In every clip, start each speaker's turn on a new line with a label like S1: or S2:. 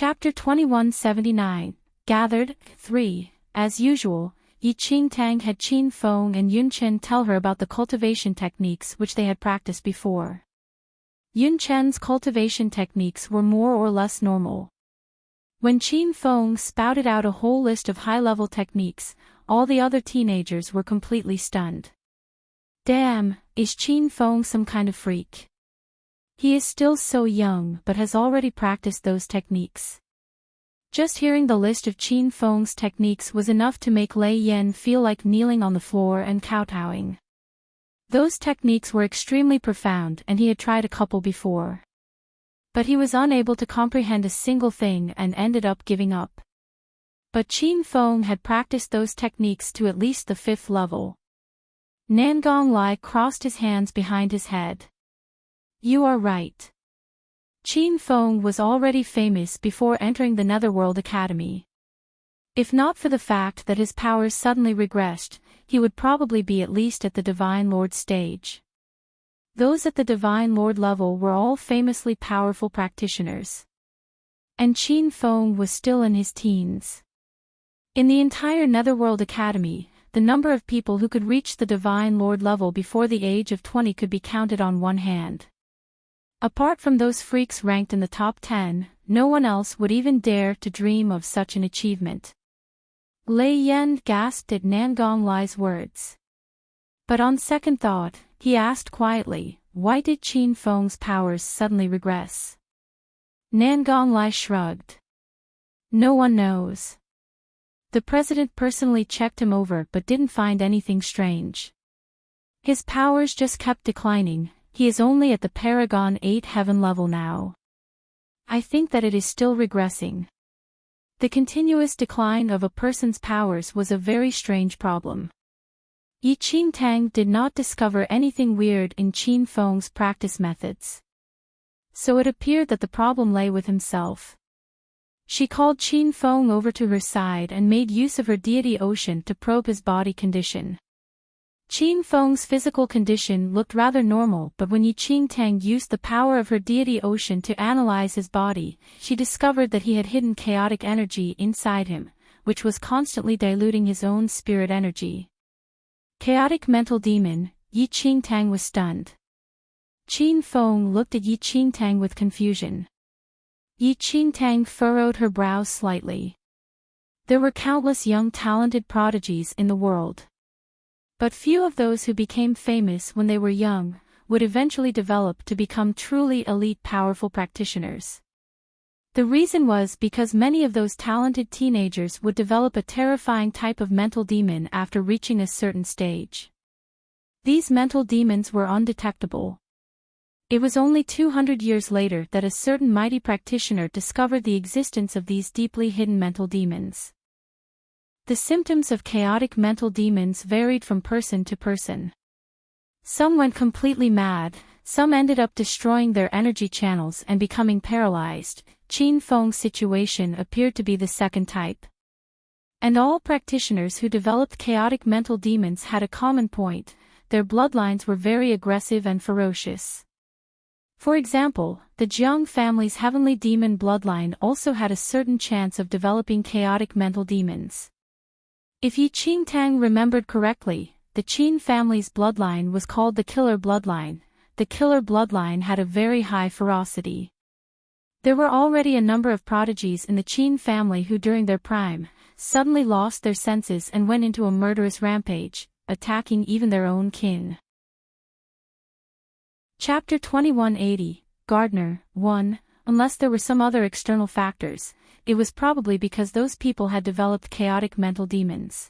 S1: Chapter 2179, Gathered, 3. As usual, Enchanting had Qin Feng and Yunchen tell her about the cultivation techniques which they had practiced before. Yunchen's cultivation techniques were more or less normal. When Qin Feng spouted out a whole list of high-level techniques, all the other teenagers were completely stunned. Damn, is Qin Feng some kind of freak? He is still so young but has already practiced those techniques. Just hearing the list of Qin Feng's techniques was enough to make Lei Yan feel like kneeling on the floor and kowtowing. Those techniques were extremely profound and he had tried a couple before. But he was unable to comprehend a single thing and ended up giving up. But Qin Feng had practiced those techniques to at least the 5th level. Nangong Lai crossed his hands behind his head. You are right. Qin Feng was already famous before entering the Netherworld Academy. If not for the fact that his powers suddenly regressed, he would probably be at least at the Divine Lord stage. Those at the Divine Lord level were all famously powerful practitioners. And Qin Feng was still in his teens. In the entire Netherworld Academy, the number of people who could reach the Divine Lord level before the age of 20 could be counted on one hand. Apart from those freaks ranked in the top 10, no one else would even dare to dream of such an achievement. Lei Yan gasped at Nangong Lai's words. But on second thought, he asked quietly, why did Qin Feng's powers suddenly regress? Nangong Lai shrugged. No one knows. The president personally checked him over but didn't find anything strange. His powers just kept declining. He is only at the Paragon 8 heaven level now. I think that it is still regressing. The continuous decline of a person's powers was a very strange problem. Enchanting did not discover anything weird in Qin Feng's practice methods. So it appeared that the problem lay with himself. She called Qin Feng over to her side and made use of her deity ocean to probe his body condition. Qin Feng's physical condition looked rather normal, but when Enchanting used the power of her deity ocean to analyze his body, she discovered that he had hidden chaotic energy inside him, which was constantly diluting his own spirit energy. Chaotic mental demon, Enchanting was stunned. Qin Feng looked at Enchanting with confusion. Enchanting furrowed her brows slightly. There were countless young talented prodigies in the world. But few of those who became famous when they were young would eventually develop to become truly elite powerful practitioners. The reason was because many of those talented teenagers would develop a terrifying type of mental demon after reaching a certain stage. These mental demons were undetectable. It was only 200 years later that a certain mighty practitioner discovered the existence of these deeply hidden mental demons. The symptoms of chaotic mental demons varied from person to person. Some went completely mad, some ended up destroying their energy channels and becoming paralyzed. Qin Feng's situation appeared to be the second type. And all practitioners who developed chaotic mental demons had a common point: their bloodlines were very aggressive and ferocious. For example, the Jiang family's heavenly demon bloodline also had a certain chance of developing chaotic mental demons. If Enchanting remembered correctly, the Qin family's bloodline was called the Killer Bloodline. The Killer Bloodline had a very high ferocity. There were already a number of prodigies in the Qin family who during their prime, suddenly lost their senses and went into a murderous rampage, attacking even their own kin. Chapter 2180, Gardener, 1. Unless there were some other external factors, it was probably because those people had developed chaotic mental demons.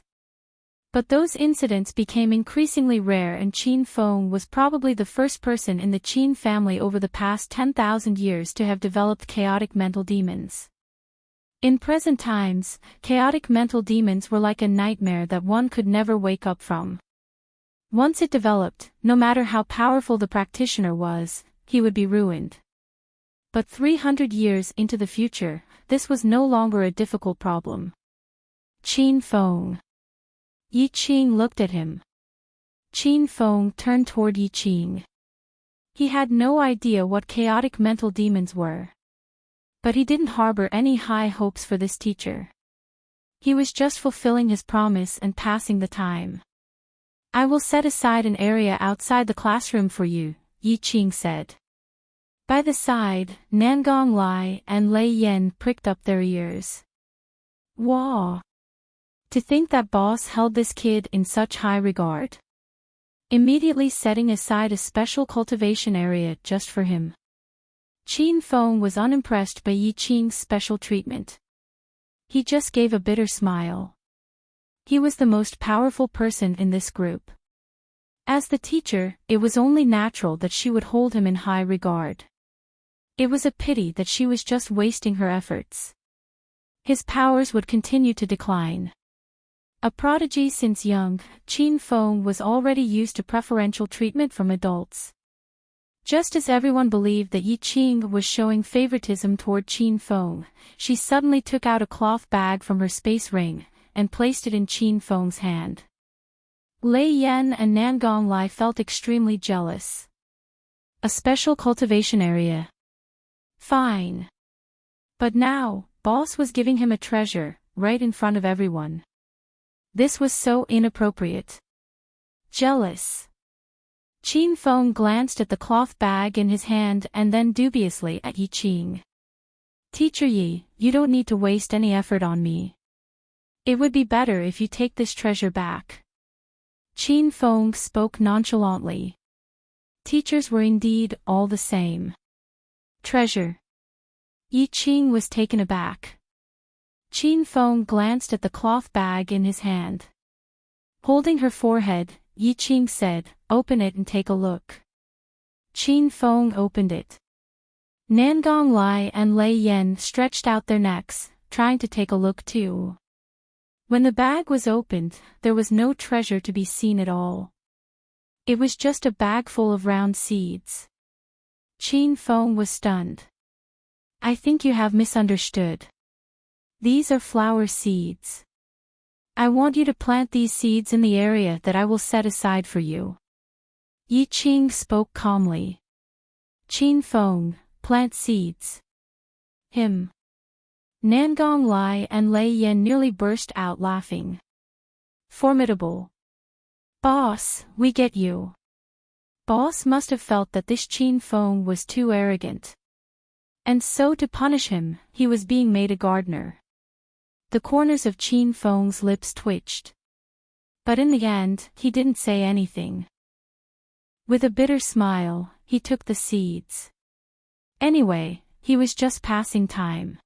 S1: But those incidents became increasingly rare, and Qin Feng was probably the first person in the Qin family over the past 10,000 years to have developed chaotic mental demons. In present times, chaotic mental demons were like a nightmare that one could never wake up from. Once it developed, no matter how powerful the practitioner was, he would be ruined. But 300 years into the future, this was no longer a difficult problem. Qin Feng. Yi Qing looked at him. Qin Feng turned toward Yi Qing. He had no idea what chaotic mental demons were. But he didn't harbor any high hopes for this teacher. He was just fulfilling his promise and passing the time. I will set aside an area outside the classroom for you, Yi Qing said. By the side, Nangong Lai and Lei Yan pricked up their ears. Wow! To think that boss held this kid in such high regard. Immediately setting aside a special cultivation area just for him. Qin Feng was unimpressed by Yi Qing's special treatment. He just gave a bitter smile. He was the most powerful person in this group. As the teacher, it was only natural that she would hold him in high regard. It was a pity that she was just wasting her efforts. His powers would continue to decline. A prodigy since young, Qin Feng was already used to preferential treatment from adults. Just as everyone believed that Yi Qing was showing favoritism toward Qin Feng, she suddenly took out a cloth bag from her space ring, and placed it in Qin Feng's hand. Lei Yan and Nangong Lai felt extremely jealous. A special cultivation area. Fine. But now, boss was giving him a treasure, right in front of everyone. This was so inappropriate. Jealous. Qin Feng glanced at the cloth bag in his hand and then dubiously at Yi Qing. Teacher Yi, you don't need to waste any effort on me. It would be better if you take this treasure back. Qin Feng spoke nonchalantly. Teachers were indeed all the same. Treasure. Yi Qing was taken aback. Qin Feng glanced at the cloth bag in his hand. Holding her forehead, Yi Qing said, "Open it and take a look." Qin Feng opened it. Nangong Lai and Lei Yan stretched out their necks, trying to take a look too. When the bag was opened, there was no treasure to be seen at all. It was just a bag full of round seeds. Qin Feng was stunned. I think you have misunderstood. These are flower seeds. I want you to plant these seeds in the area that I will set aside for you. Yi Qing spoke calmly. Qin Feng, plant seeds. Him. Nangong Lai and Lei Yan nearly burst out laughing. Formidable. Boss, we get you. Boss must have felt that this Qin Feng was too arrogant. And so to punish him, he was being made a gardener. The corners of Qin Feng's lips twitched. But in the end, he didn't say anything. With a bitter smile, he took the seeds. Anyway, he was just passing time.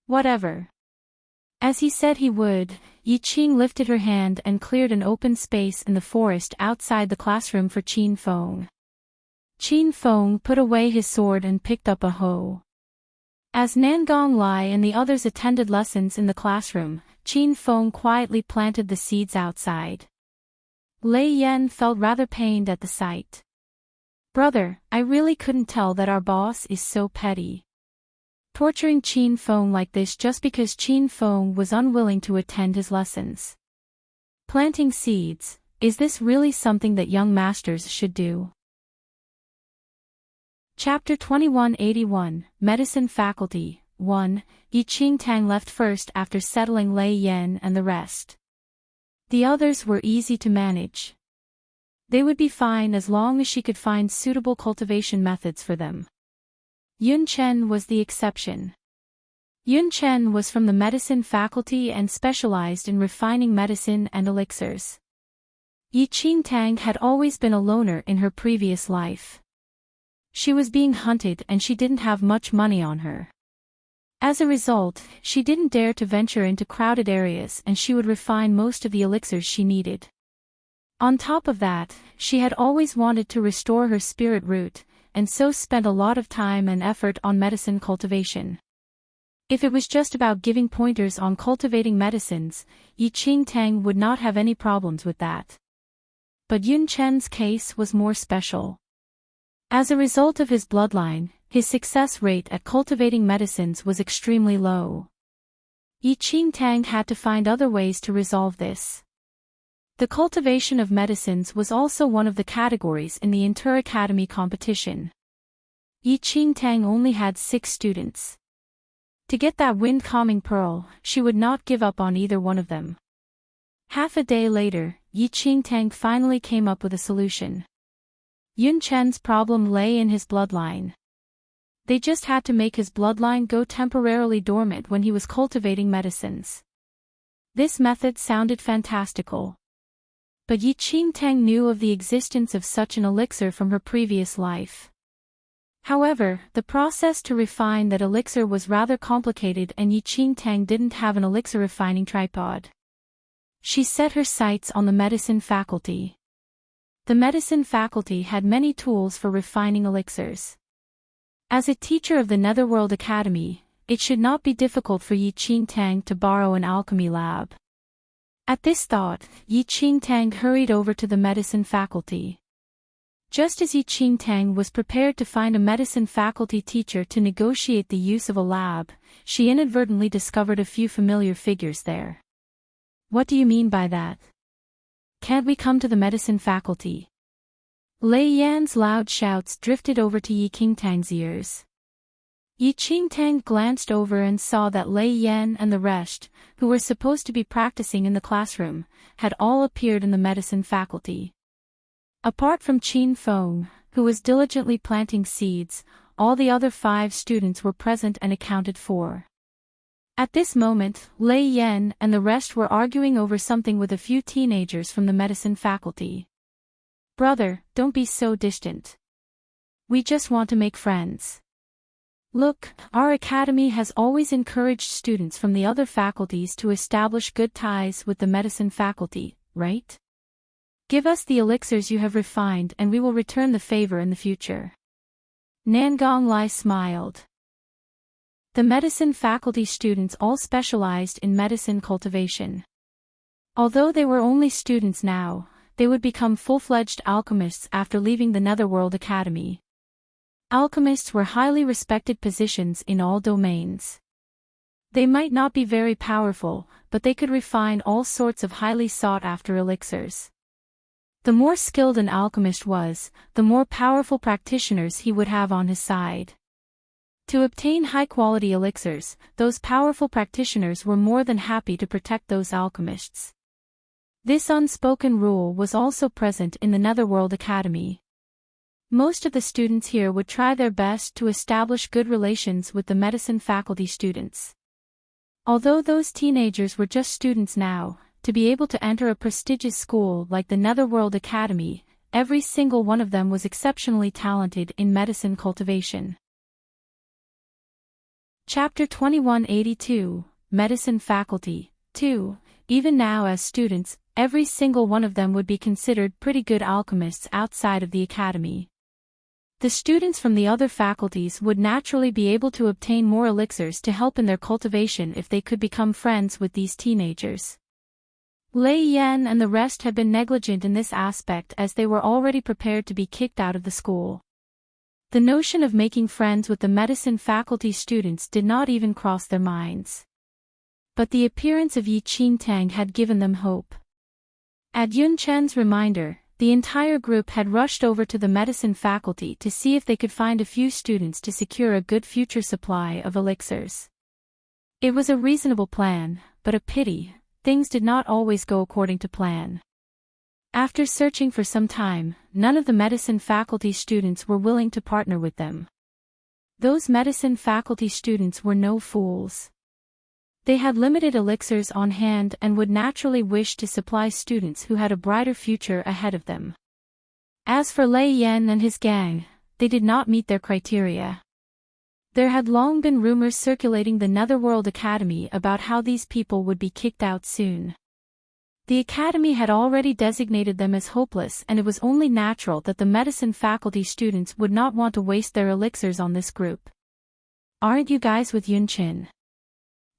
S1: Whatever. As he said he would, Yi Qing lifted her hand and cleared an open space in the forest outside the classroom for Qin Feng. Qin Feng put away his sword and picked up a hoe. As Nangong Lai and the others attended lessons in the classroom, Qin Feng quietly planted the seeds outside. Lei Yan felt rather pained at the sight. Brother, I really couldn't tell that our boss is so petty. Torturing Qin Feng like this just because Qin Feng was unwilling to attend his lessons. Planting seeds, is this really something that young masters should do? Chapter 2181, Medicine Faculty, 1, Enchanting left first after settling Lei Yan and the rest. The others were easy to manage. They would be fine as long as she could find suitable cultivation methods for them. Yun Chen was the exception. Yun Chen was from the medicine faculty and specialized in refining medicine and elixirs. Yi Qingtang had always been a loner in her previous life. She was being hunted and she didn't have much money on her. As a result, she didn't dare to venture into crowded areas and she would refine most of the elixirs she needed. On top of that, she had always wanted to restore her spirit root, and so spent a lot of time and effort on medicine cultivation. If it was just about giving pointers on cultivating medicines, Yi Qingtang would not have any problems with that. But Yun Chen's case was more special. As a result of his bloodline, his success rate at cultivating medicines was extremely low. Yi Qingtang had to find other ways to resolve this. The cultivation of medicines was also one of the categories in the Inter-Academy competition. Yi Qingtang only had 6 students. To get that wind-calming pearl, she would not give up on either one of them. Half a day later, Enchanting finally came up with a solution. Yunchen's problem lay in his bloodline. They just had to make his bloodline go temporarily dormant when he was cultivating medicines. This method sounded fantastical. But Enchanting knew of the existence of such an elixir from her previous life. However, the process to refine that elixir was rather complicated and Enchanting didn't have an elixir refining tripod. She set her sights on the medicine faculty. The medicine faculty had many tools for refining elixirs. As a teacher of the Netherworld Academy, it should not be difficult for Enchanting to borrow an alchemy lab. At this thought, Enchanting hurried over to the medicine faculty. Just as Enchanting was prepared to find a medicine faculty teacher to negotiate the use of a lab, she inadvertently discovered a few familiar figures there. What do you mean by that? Can't we come to the medicine faculty? Lei Yan's loud shouts drifted over to Enchanting's ears. Enchanting glanced over and saw that Lei Yan and the rest, who were supposed to be practicing in the classroom, had all appeared in the medicine faculty. Apart from Qin Feng, who was diligently planting seeds, all the other 5 students were present and accounted for. At this moment, Lei Yan and the rest were arguing over something with a few teenagers from the medicine faculty. Brother, don't be so distant. We just want to make friends. Look, our academy has always encouraged students from the other faculties to establish good ties with the medicine faculty, right? Give us the elixirs you have refined and we will return the favor in the future. Nangong Lai smiled. The medicine faculty students all specialized in medicine cultivation. Although they were only students now, they would become full-fledged alchemists after leaving the Netherworld Academy. Alchemists were highly respected positions in all domains. They might not be very powerful, but they could refine all sorts of highly sought-after elixirs. The more skilled an alchemist was, the more powerful practitioners he would have on his side. To obtain high-quality elixirs, those powerful practitioners were more than happy to protect those alchemists. This unspoken rule was also present in the Netherworld Academy. Most of the students here would try their best to establish good relations with the medicine faculty students. Although those teenagers were just students now, to be able to enter a prestigious school like the Netherworld Academy, every single one of them was exceptionally talented in medicine cultivation. Chapter 2182, Medicine Faculty, 2. Even now as students, every single one of them would be considered pretty good alchemists outside of the academy. The students from the other faculties would naturally be able to obtain more elixirs to help in their cultivation if they could become friends with these teenagers. Lei Yan and the rest had been negligent in this aspect as they were already prepared to be kicked out of the school. The notion of making friends with the medicine faculty students did not even cross their minds. But the appearance of Enchanting had given them hope. At Yunchen's reminder, the entire group had rushed over to the medicine faculty to see if they could find a few students to secure a good future supply of elixirs. It was a reasonable plan, but a pity, things did not always go according to plan. After searching for some time, none of the medicine faculty students were willing to partner with them. Those medicine faculty students were no fools. They had limited elixirs on hand and would naturally wish to supply students who had a brighter future ahead of them. As for Lei Yan and his gang, they did not meet their criteria. There had long been rumors circulating the Netherworld Academy about how these people would be kicked out soon. The academy had already designated them as hopeless and it was only natural that the medicine faculty students would not want to waste their elixirs on this group. Aren't you guys with Yunchin?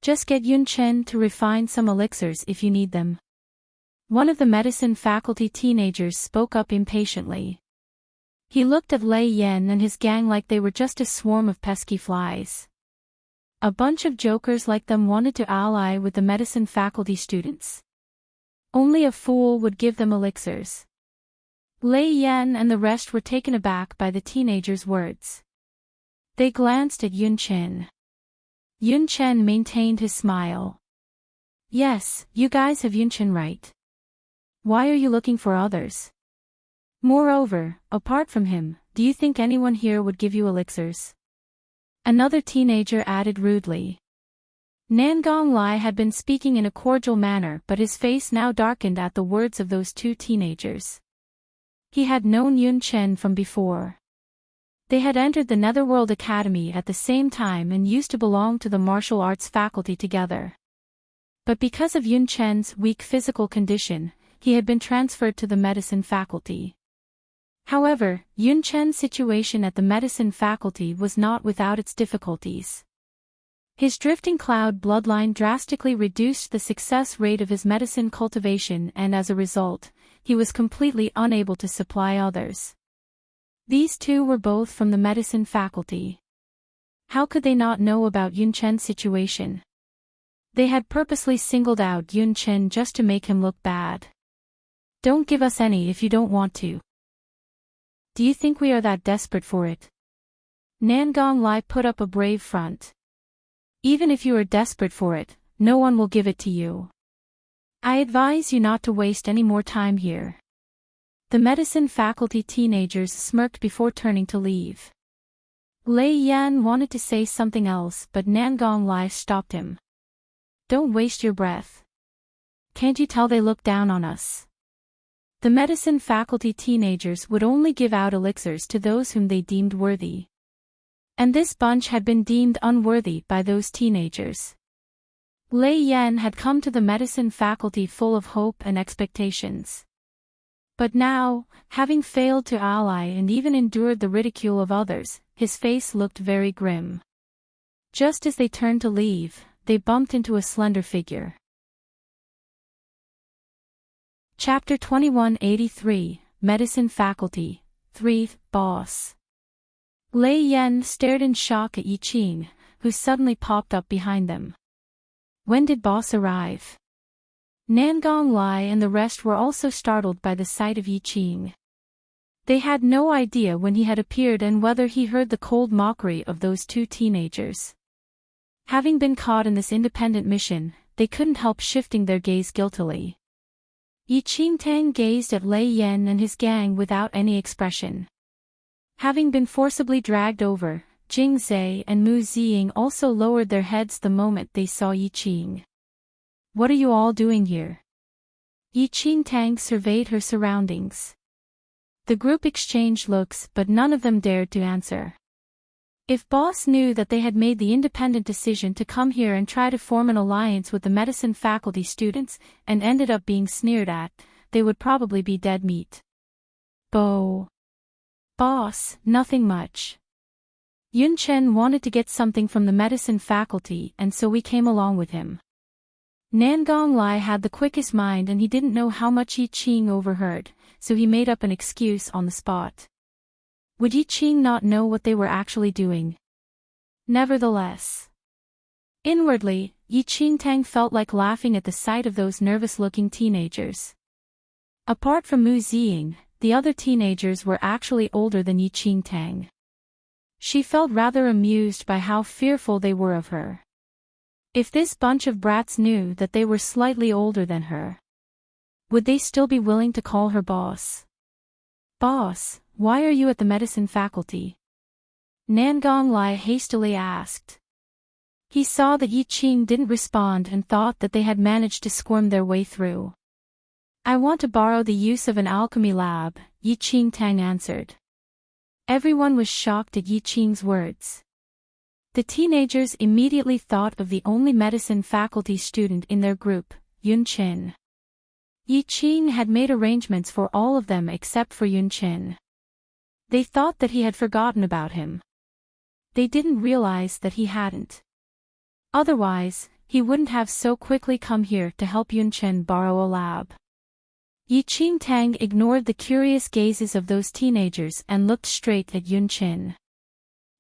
S1: Just get Yunchen to refine some elixirs if you need them. One of the medicine faculty teenagers spoke up impatiently. He looked at Lei Yan and his gang like they were just a swarm of pesky flies. A bunch of jokers like them wanted to ally with the medicine faculty students. Only a fool would give them elixirs. Lei Yan and the rest were taken aback by the teenagers' words. They glanced at Yunchin. Yun Chen maintained his smile. Yes, you guys have Yun Chen right. Why are you looking for others? Moreover, apart from him, do you think anyone here would give you elixirs? Another teenager added rudely. Nangong Lai had been speaking in a cordial manner, but his face now darkened at the words of those two teenagers. He had known Yun Chen from before. They had entered the Netherworld Academy at the same time and used to belong to the martial arts faculty together. But because of Yun Chen's weak physical condition, he had been transferred to the medicine faculty. However, Yun Chen's situation at the medicine faculty was not without its difficulties. His drifting cloud bloodline drastically reduced the success rate of his medicine cultivation, and as a result, he was completely unable to supply others. These two were both from the medicine faculty. How could they not know about Yun Chen's situation? They had purposely singled out Yun Chen just to make him look bad. Don't give us any if you don't want to. Do you think we are that desperate for it? Nangong Lai put up a brave front. Even if you are desperate for it, no one will give it to you. I advise you not to waste any more time here. The medicine faculty teenagers smirked before turning to leave. Lei Yan wanted to say something else, but Nangong Lai stopped him. Don't waste your breath. Can't you tell they look down on us? The medicine faculty teenagers would only give out elixirs to those whom they deemed worthy. And this bunch had been deemed unworthy by those teenagers. Lei Yan had come to the medicine faculty full of hope and expectations. But now, having failed to ally and even endured the ridicule of others, his face looked very grim. Just as they turned to leave, they bumped into a slender figure. Chapter 2183, Medicine Faculty, 3, Boss. Lei Yan stared in shock at Yi Qing, who suddenly popped up behind them. When did Boss arrive? Nangong Lai and the rest were also startled by the sight of Yi Qing. They had no idea when he had appeared and whether he heard the cold mockery of those two teenagers. Having been caught in this independent mission, they couldn't help shifting their gaze guiltily. Yi Qingtang gazed at Lei Yan and his gang without any expression. Having been forcibly dragged over, Jing Zhe and Mu Ziying also lowered their heads the moment they saw Yi Qing. What are you all doing here? Yi Qingtang surveyed her surroundings. The group exchanged looks, but none of them dared to answer. If Boss knew that they had made the independent decision to come here and try to form an alliance with the medicine faculty students, and ended up being sneered at, they would probably be dead meat. Boss, nothing much. Yun Chen wanted to get something from the medicine faculty, and so we came along with him. Nangong Lai had the quickest mind and he didn't know how much Yi Qing overheard, so he made up an excuse on the spot. Would Yi Qing not know what they were actually doing? Nevertheless. Inwardly, Yi Qingtang felt like laughing at the sight of those nervous-looking teenagers. Apart from Mu Ziying, the other teenagers were actually older than Yi Qingtang. She felt rather amused by how fearful they were of her. If this bunch of brats knew that they were slightly older than her, would they still be willing to call her boss? Boss, why are you at the medicine faculty? Nangong Lai hastily asked. He saw that Yi Qing didn't respond and thought that they had managed to squirm their way through. I want to borrow the use of an alchemy lab, Yi Qingtang answered. Everyone was shocked at Yi Qing's words. The teenagers immediately thought of the only medicine faculty student in their group, Yun Chen. Yi Qing had made arrangements for all of them except for Yun Chen. They thought that he had forgotten about him. They didn't realize that he hadn't. Otherwise, he wouldn't have so quickly come here to help Yun Chen borrow a lab. Yi Qingtang ignored the curious gazes of those teenagers and looked straight at Yun Chen.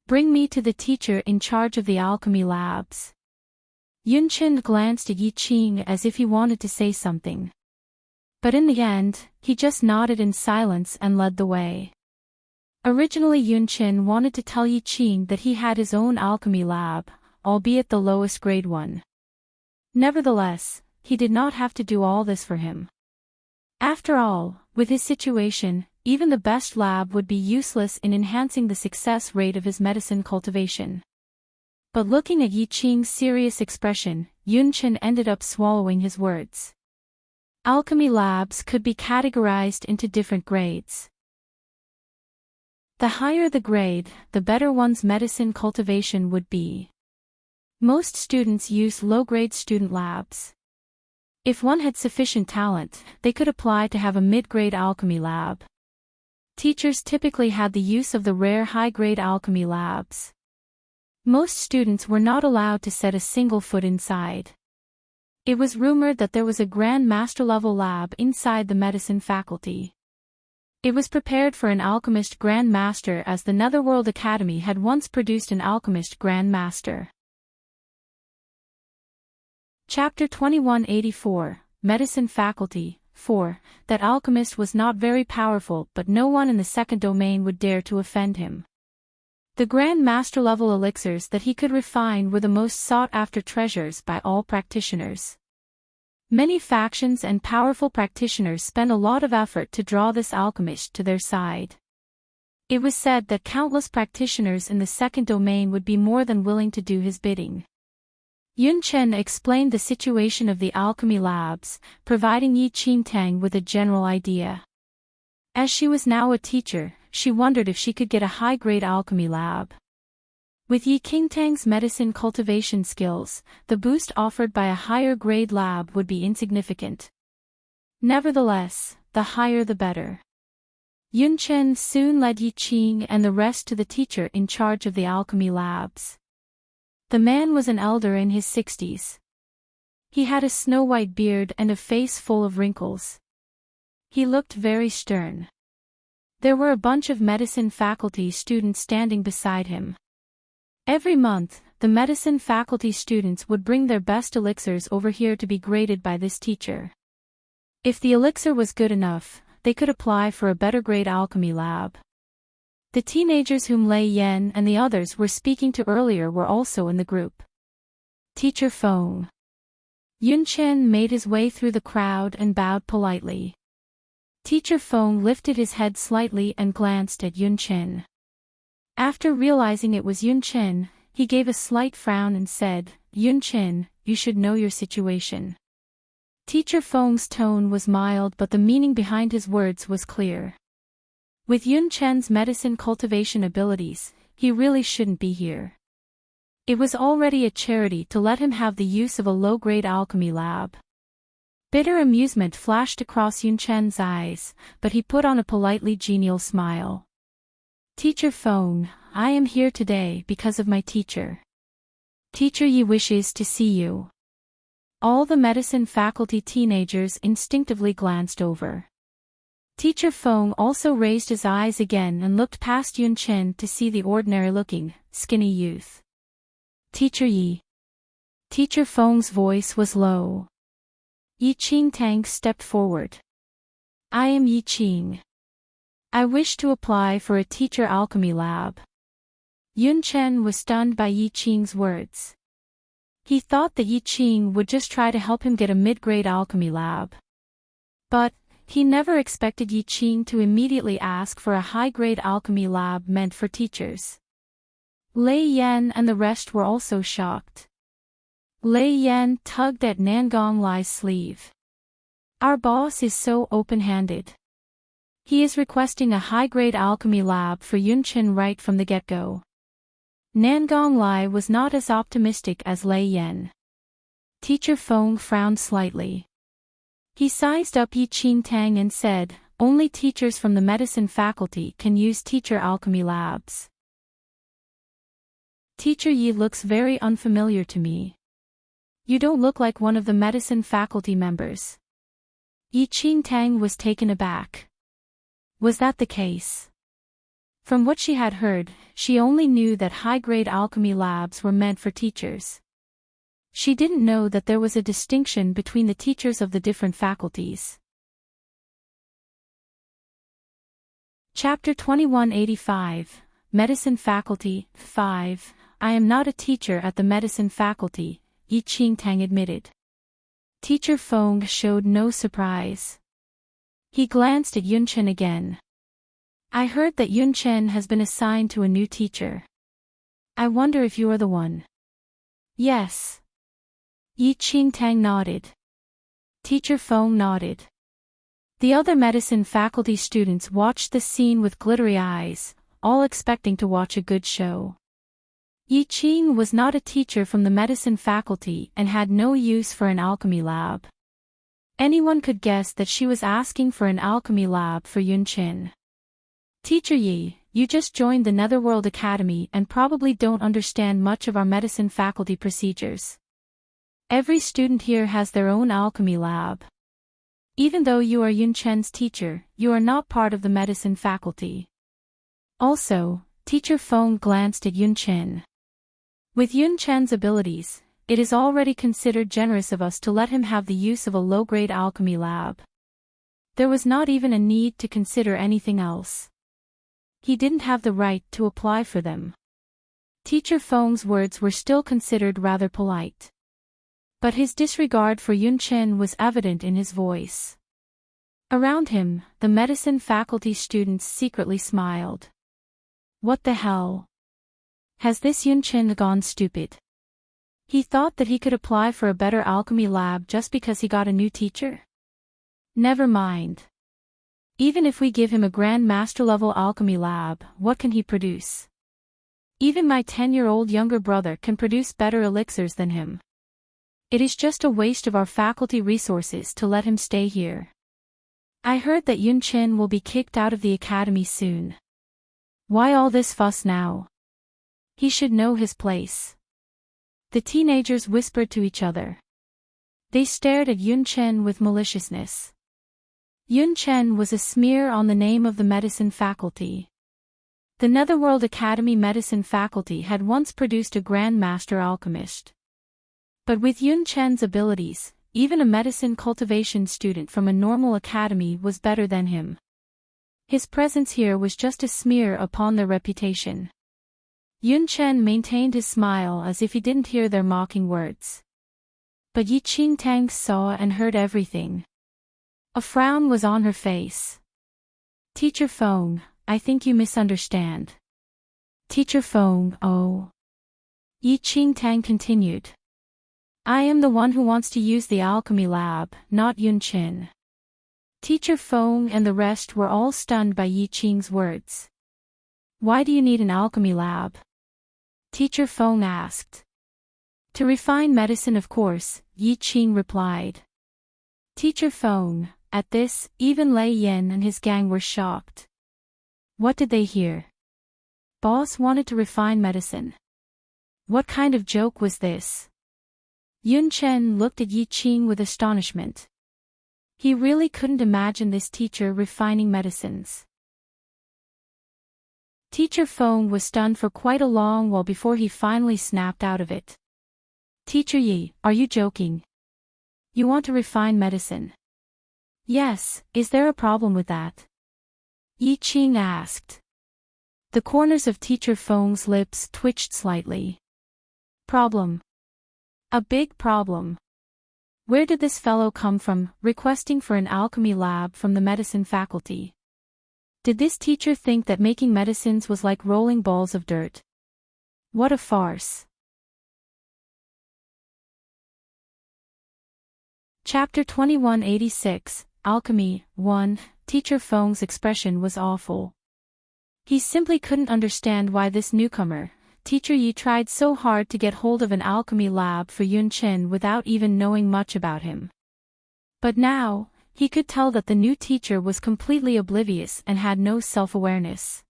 S1: Bring me to the teacher in charge of the alchemy labs. Yun Chen glanced at Yi Qing as if he wanted to say something. But in the end, he just nodded in silence and led the way. Originally Yun Chen wanted to tell Yi Qing that he had his own alchemy lab, albeit the lowest grade one. Nevertheless, he did not have to do all this for him. After all, with his situation, even the best lab would be useless in enhancing the success rate of his medicine cultivation. But looking at Yi Qing's serious expression, Yunchen ended up swallowing his words. Alchemy labs could be categorized into different grades. The higher the grade, the better one's medicine cultivation would be. Most students use low-grade student labs. If one had sufficient talent, they could apply to have a mid-grade alchemy lab. Teachers typically had the use of the rare high-grade alchemy labs. Most students were not allowed to set a single foot inside. It was rumored that there was a Grand Master level lab inside the medicine faculty. It was prepared for an alchemist Grand Master, as the Netherworld Academy had once produced an alchemist Grand Master. Chapter 2184, Medicine Faculty. 4. That alchemist was not very powerful, but no one in the second domain would dare to offend him. The Grand Master level elixirs that he could refine were the most sought-after treasures by all practitioners. Many factions and powerful practitioners spent a lot of effort to draw this alchemist to their side. It was said that countless practitioners in the second domain would be more than willing to do his bidding. Yunchen explained the situation of the alchemy labs, providing Yi Qingtang with a general idea. As she was now a teacher, she wondered if she could get a high-grade alchemy lab. With Yi Qingtang's medicine cultivation skills, the boost offered by a higher-grade lab would be insignificant. Nevertheless, the higher the better. Yunchen soon led Yi Qing and the rest to the teacher in charge of the alchemy labs. The man was an elder in his 60s. He had a snow-white beard and a face full of wrinkles. He looked very stern. There were a bunch of medicine faculty students standing beside him. Every month, the medicine faculty students would bring their best elixirs over here to be graded by this teacher. If the elixir was good enough, they could apply for a better grade alchemy lab. The teenagers whom Lei Yan and the others were speaking to earlier were also in the group. Teacher Feng. Yunchen made his way through the crowd and bowed politely. Teacher Feng lifted his head slightly and glanced at Yunchen. After realizing it was Yunchen, he gave a slight frown and said, "Yunchen, you should know your situation." Teacher Feng's tone was mild, but the meaning behind his words was clear. With Yunchen's medicine cultivation abilities, he really shouldn't be here. It was already a charity to let him have the use of a low-grade alchemy lab. Bitter amusement flashed across Yunchen's eyes, but he put on a politely genial smile. Teacher Feng, I am here today because of my teacher. Teacher Yi wishes to see you. All the medicine faculty teenagers instinctively glanced over. Teacher Feng also raised his eyes again and looked past Yunchen to see the ordinary-looking, skinny youth. Teacher Yi. Teacher Feng's voice was low. Yi Qingtang stepped forward. I am Yi Qing. I wish to apply for a teacher alchemy lab. Yunchen was stunned by Yi Qing's words. He thought that Yi Qing would just try to help him get a mid-grade alchemy lab. But he never expected Yi Qing to immediately ask for a high-grade alchemy lab meant for teachers. Lei Yan and the rest were also shocked. Lei Yan tugged at Nangong Lai's sleeve. Our boss is so open-handed. He is requesting a high-grade alchemy lab for Yunchen right from the get-go. Nangong Lai was not as optimistic as Lei Yan. Teacher Feng frowned slightly. He sized up Yi Qingtang and said, only teachers from the medicine faculty can use teacher alchemy labs. Teacher Yi looks very unfamiliar to me. You don't look like one of the medicine faculty members. Yi Qingtang was taken aback. Was that the case? From what she had heard, she only knew that high-grade alchemy labs were meant for teachers. She didn't know that there was a distinction between the teachers of the different faculties. Chapter 2185, Medicine Faculty. 5. I am not a teacher at the medicine faculty, Enchanting admitted. Teacher Feng showed no surprise. He glanced at Yunchen again. I heard that Yunchen has been assigned to a new teacher. I wonder if you are the one. Yes. Enchanting nodded. Teacher Feng nodded. The other medicine faculty students watched the scene with glittery eyes, all expecting to watch a good show. Yi Qing was not a teacher from the medicine faculty and had no use for an alchemy lab. Anyone could guess that she was asking for an alchemy lab for Yunchen. Teacher Yi, you just joined the Netherworld Academy and probably don't understand much of our medicine faculty procedures. Every student here has their own alchemy lab. Even though you are Yunchen's teacher, you are not part of the medicine faculty. Also, Teacher Feng glanced at Yunchen. With Yunchen's abilities, it is already considered generous of us to let him have the use of a low-grade alchemy lab. There was not even a need to consider anything else. He didn't have the right to apply for them. Teacher Feng's words were still considered rather polite. But his disregard for Yunchen was evident in his voice. Around him, the medicine faculty students secretly smiled. What the hell? Has this Yunchen gone stupid? He thought that he could apply for a better alchemy lab just because he got a new teacher? Never mind. Even if we give him a Grand Master level alchemy lab, what can he produce? Even my 10-year-old younger brother can produce better elixirs than him. It is just a waste of our faculty resources to let him stay here. I heard that Yunchen will be kicked out of the academy soon. Why all this fuss now? He should know his place. The teenagers whispered to each other. They stared at Yunchen with maliciousness. Yunchen was a smear on the name of the medicine faculty. The Netherworld Academy medicine faculty had once produced a Grand Master alchemist. But with Yunchen's abilities, even a medicine cultivation student from a normal academy was better than him. His presence here was just a smear upon their reputation. Yunchen maintained his smile as if he didn't hear their mocking words. But Enchanting saw and heard everything. A frown was on her face. Teacher Feng, I think you misunderstand. Teacher Feng, oh. Enchanting continued. I am the one who wants to use the alchemy lab, not Yunchen. Teacher Feng and the rest were all stunned by Yi Qing's words. Why do you need an alchemy lab? Teacher Feng asked. To refine medicine, of course, Yi Qing replied. Teacher Feng, at this, even Lei Yen and his gang were shocked. What did they hear? Boss wanted to refine medicine. What kind of joke was this? Yunchen looked at Yi Qing with astonishment. He really couldn't imagine this teacher refining medicines. Teacher Feng was stunned for quite a long while before he finally snapped out of it. Teacher Yi, are you joking? You want to refine medicine? Yes, is there a problem with that? Yi Qing asked. The corners of Teacher Feng's lips twitched slightly. Problem. A big problem. Where did this fellow come from, requesting for an alchemy lab from the medicine faculty? Did this teacher think that making medicines was like rolling balls of dirt? What a farce. Chapter 2186, Alchemy, 1. Teacher Feng's expression was awful. He simply couldn't understand why this newcomer, Teacher Yi, tried so hard to get hold of an alchemy lab for Yunchen without even knowing much about him. But now, he could tell that the new teacher was completely oblivious and had no self-awareness.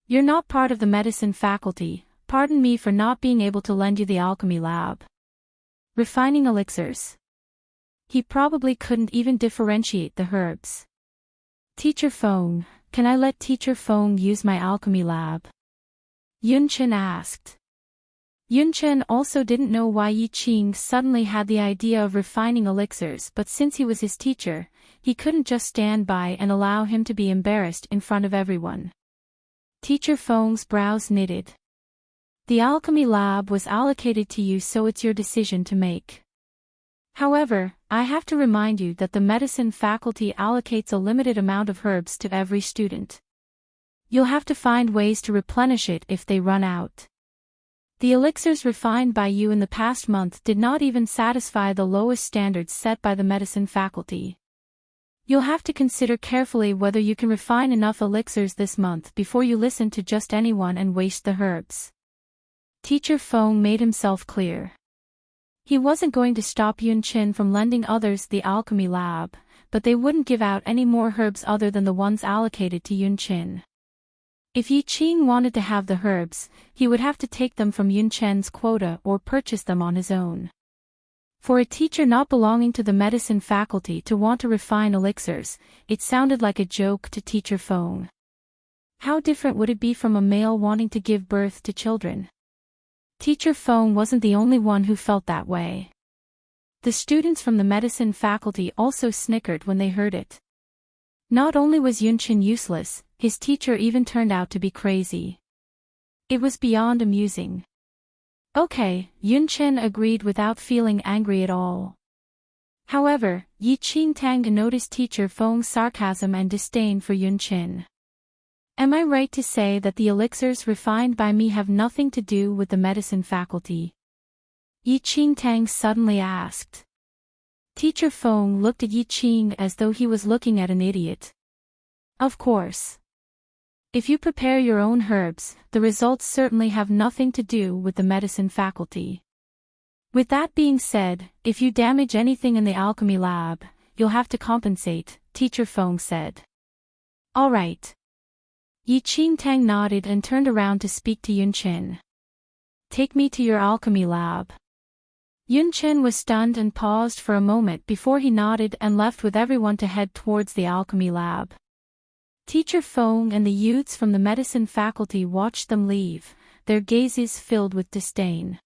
S1: You're not part of the medicine faculty, pardon me for not being able to lend you the alchemy lab. Refining elixirs. He probably couldn't even differentiate the herbs. Teacher Feng, can I let Teacher Feng use my alchemy lab? Yunchen asked. Yunchen also didn't know why Yi Qing suddenly had the idea of refining elixirs, but since he was his teacher, he couldn't just stand by and allow him to be embarrassed in front of everyone. Teacher Feng's brows knitted. The alchemy lab was allocated to you, so it's your decision to make. However, I have to remind you that the medicine faculty allocates a limited amount of herbs to every student. You'll have to find ways to replenish it if they run out. The elixirs refined by you in the past month did not even satisfy the lowest standards set by the medicine faculty. You'll have to consider carefully whether you can refine enough elixirs this month before you listen to just anyone and waste the herbs. Teacher Feng made himself clear. He wasn't going to stop Yunchin from lending others the alchemy lab, but they wouldn't give out any more herbs other than the ones allocated to Yunchin. If Yi Qing wanted to have the herbs, he would have to take them from Yunchen's quota or purchase them on his own. For a teacher not belonging to the medicine faculty to want to refine elixirs, it sounded like a joke to Teacher Feng. How different would it be from a male wanting to give birth to children? Teacher Feng wasn't the only one who felt that way. The students from the medicine faculty also snickered when they heard it. Not only was Yunchin useless, his teacher even turned out to be crazy. It was beyond amusing. Okay, Yunchin agreed without feeling angry at all. However, Yi Qingtang noticed Teacher Feng's sarcasm and disdain for Yunchin. Am I right to say that the elixirs refined by me have nothing to do with the medicine faculty? Yi Qingtang suddenly asked. Teacher Feng looked at Yi Qing as though he was looking at an idiot. Of course. If you prepare your own herbs, the results certainly have nothing to do with the medicine faculty. With that being said, if you damage anything in the alchemy lab, you'll have to compensate, Teacher Feng said. All right. Yi Qingtang nodded and turned around to speak to Yunchin. Take me to your alchemy lab. Yunchin was stunned and paused for a moment before he nodded and left with everyone to head towards the alchemy lab. Teacher Feng and the youths from the medicine faculty watched them leave, their gazes filled with disdain.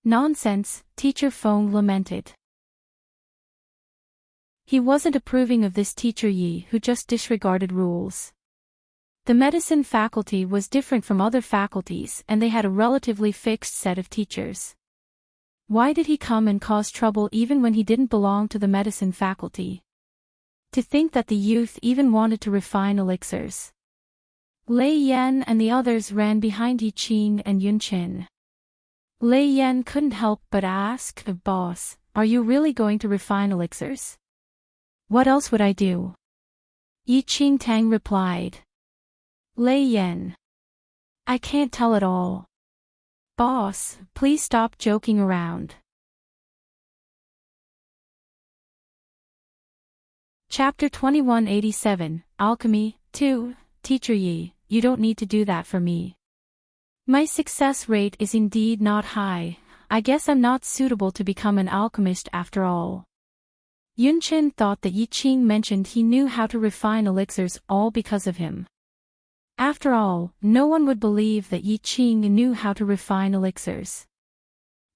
S1: Nonsense, Teacher Feng lamented. He wasn't approving of this Teacher Yi who just disregarded rules. The medicine faculty was different from other faculties and they had a relatively fixed set of teachers. Why did he come and cause trouble even when he didn't belong to the medicine faculty? To think that the youth even wanted to refine elixirs. Lei Yan and the others ran behind Yi Qing and Yunchin. Lei Yan couldn't help but ask, Boss, are you really going to refine elixirs? What else would I do? Yi Qingtang replied. Lei Yan. I can't tell at all. Boss, please stop joking around. Chapter 2187, Alchemy, 2, Teacher Yi, you don't need to do that for me. My success rate is indeed not high, I guess I'm not suitable to become an alchemist after all. Yunchin thought that Yi Qing mentioned he knew how to refine elixirs all because of him. After all, no one would believe that Yi Qing knew how to refine elixirs.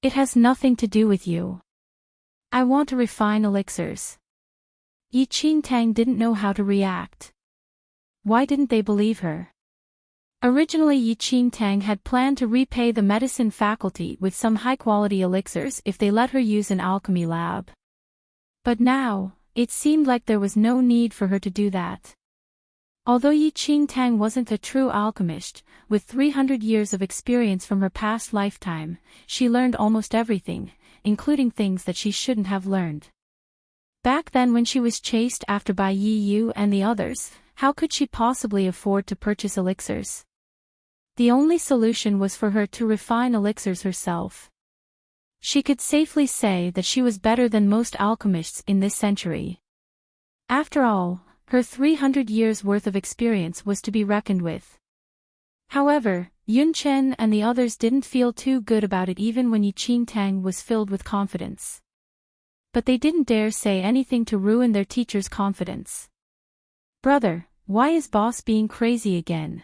S1: It has nothing to do with you. I want to refine elixirs. Yi Qingtang didn't know how to react. Why didn't they believe her? Originally Yi Qingtang had planned to repay the medicine faculty with some high-quality elixirs if they let her use an alchemy lab. But now, it seemed like there was no need for her to do that. Although Yi Qingtang wasn't a true alchemist, with 300 years of experience from her past lifetime, she learned almost everything, including things that she shouldn't have learned. Back then when she was chased after by Yi Yu and the others, how could she possibly afford to purchase elixirs? The only solution was for her to refine elixirs herself. She could safely say that she was better than most alchemists in this century. After all, her 300 years' worth of experience was to be reckoned with. However, Yunchin and the others didn't feel too good about it even when Yi Qingtang was filled with confidence. But they didn't dare say anything to ruin their teacher's confidence. Brother, why is boss being crazy again?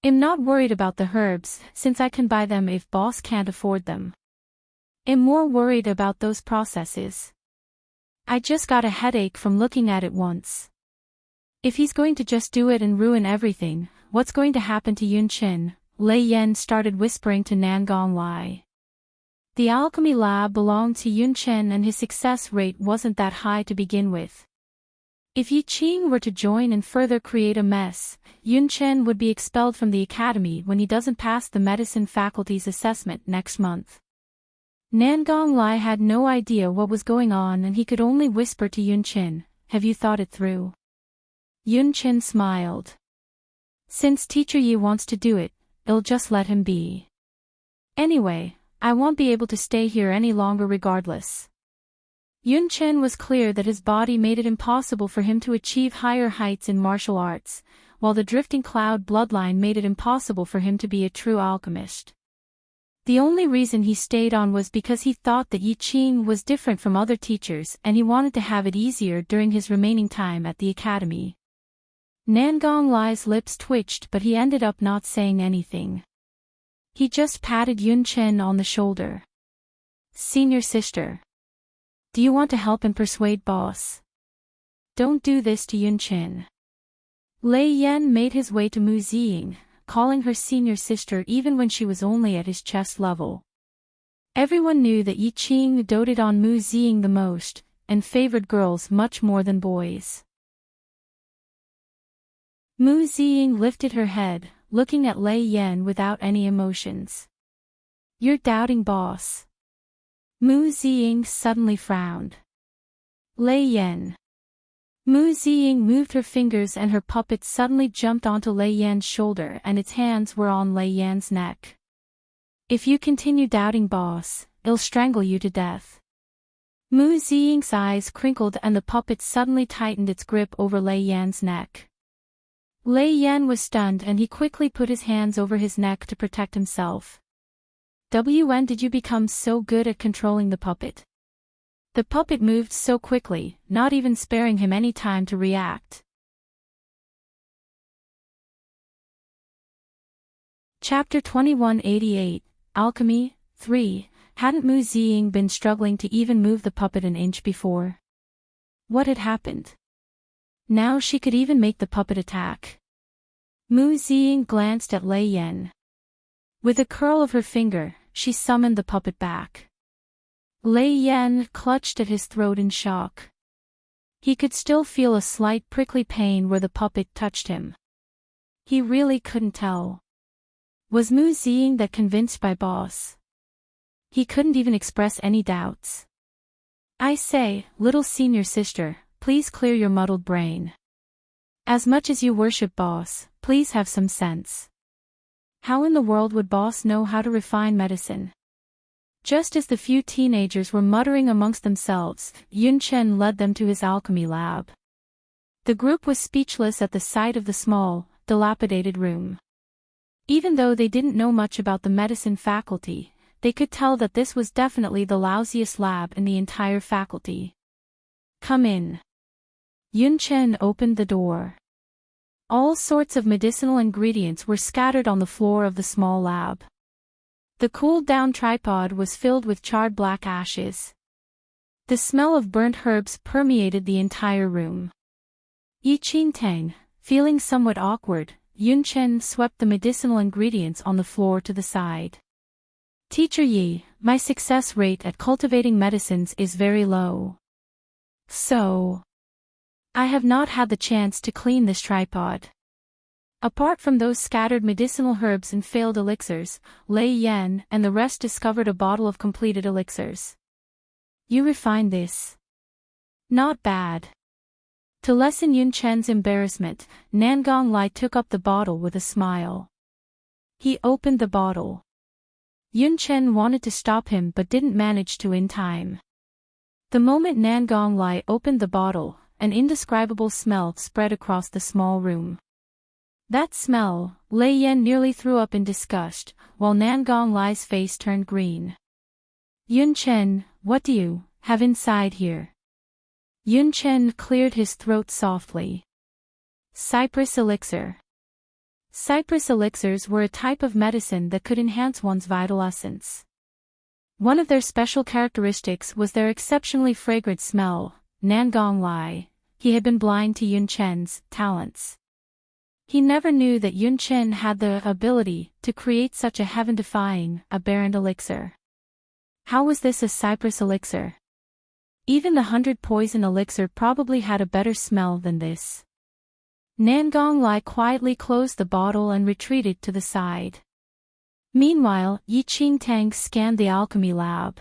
S1: I'm not worried about the herbs, since I can buy them if boss can't afford them. I'm more worried about those processes. I just got a headache from looking at it once. If he's going to just do it and ruin everything, what's going to happen to Yunchin, Lei Yan started whispering to Nangong Lai. The alchemy lab belonged to Yun Chen and his success rate wasn't that high to begin with. If Yi Qing were to join and further create a mess, Yun Chen would be expelled from the academy when he doesn't pass the medicine faculty's assessment next month. Nangong Lai had no idea what was going on and he could only whisper to Yun Chen, "Have you thought it through?" Yun Chen smiled. "Since Teacher Yi wants to do it, I'll just let him be. Anyway, I won't be able to stay here any longer regardless." Yun Chen was clear that his body made it impossible for him to achieve higher heights in martial arts, while the drifting cloud bloodline made it impossible for him to be a true alchemist. The only reason he stayed on was because he thought that Yi Qing was different from other teachers and he wanted to have it easier during his remaining time at the academy. Nangong Lai's lips twitched but he ended up not saying anything. He just patted Yun Chen on the shoulder. "Senior sister. Do you want to help and persuade boss? Don't do this to Yun Chen." Lei Yan made his way to Mu Ziying, calling her senior sister even when she was only at his chest level. Everyone knew that Yi Qing doted on Mu Ziying the most, and favored girls much more than boys. Mu Ziying lifted her head, looking at Lei Yan without any emotions. "You're doubting boss." Mu Ziying suddenly frowned. "Lei Yan." Mu Ziying moved her fingers and her puppet suddenly jumped onto Lei Yan's shoulder and its hands were on Lei Yan's neck. "If you continue doubting boss, I'll strangle you to death." Mu Ziying's eyes crinkled and the puppet suddenly tightened its grip over Lei Yan's neck. Lei Yan was stunned and he quickly put his hands over his neck to protect himself. "When did you become so good at controlling the puppet?" The puppet moved so quickly, not even sparing him any time to react. Chapter 2188, Alchemy, 3. Hadn't Mu Ziying been struggling to even move the puppet an inch before? What had happened? Now she could even make the puppet attack. Mu Ziying glanced at Lei Yan. With a curl of her finger, she summoned the puppet back. Lei Yan clutched at his throat in shock. He could still feel a slight prickly pain where the puppet touched him. He really couldn't tell. Was Mu Ziying that convinced by boss? He couldn't even express any doubts. "I say, little senior sister, please clear your muddled brain. As much as you worship boss, please have some sense. How in the world would boss know how to refine medicine?" Just as the few teenagers were muttering amongst themselves, Yun Chen led them to his alchemy lab. The group was speechless at the sight of the small, dilapidated room. Even though they didn't know much about the medicine faculty, they could tell that this was definitely the lousiest lab in the entire faculty. "Come in." Yun Chen opened the door. All sorts of medicinal ingredients were scattered on the floor of the small lab. The cooled-down tripod was filled with charred black ashes. The smell of burnt herbs permeated the entire room. Yi Qing, feeling somewhat awkward, Yun Chen swept the medicinal ingredients on the floor to the side. "Teacher Yi, my success rate at cultivating medicines is very low. So, I have not had the chance to clean this tripod." Apart from those scattered medicinal herbs and failed elixirs, Lei Yan and the rest discovered a bottle of completed elixirs. "You refined this? Not bad." To lessen Yun Chen's embarrassment, Nangong Lai took up the bottle with a smile. He opened the bottle. Yun Chen wanted to stop him but didn't manage to in time. The moment Nangong Lai opened the bottle, an indescribable smell spread across the small room. That smell, Lei Yan nearly threw up in disgust, while Nangong Lai's face turned green. "Yun Chen, what do you have inside here?" Yun Chen cleared his throat softly. "Cypress elixir." Cypress elixirs were a type of medicine that could enhance one's vital essence. One of their special characteristics was their exceptionally fragrant smell. Nangong Lai, he had been blind to Yun Chen's talents. He never knew that Yunchen had the ability to create such a heaven-defying, aberrant elixir. How was this a cypress elixir? Even the 100 poison elixir probably had a better smell than this. Nangong Lai quietly closed the bottle and retreated to the side. Meanwhile, Yi Qingtang scanned the alchemy lab.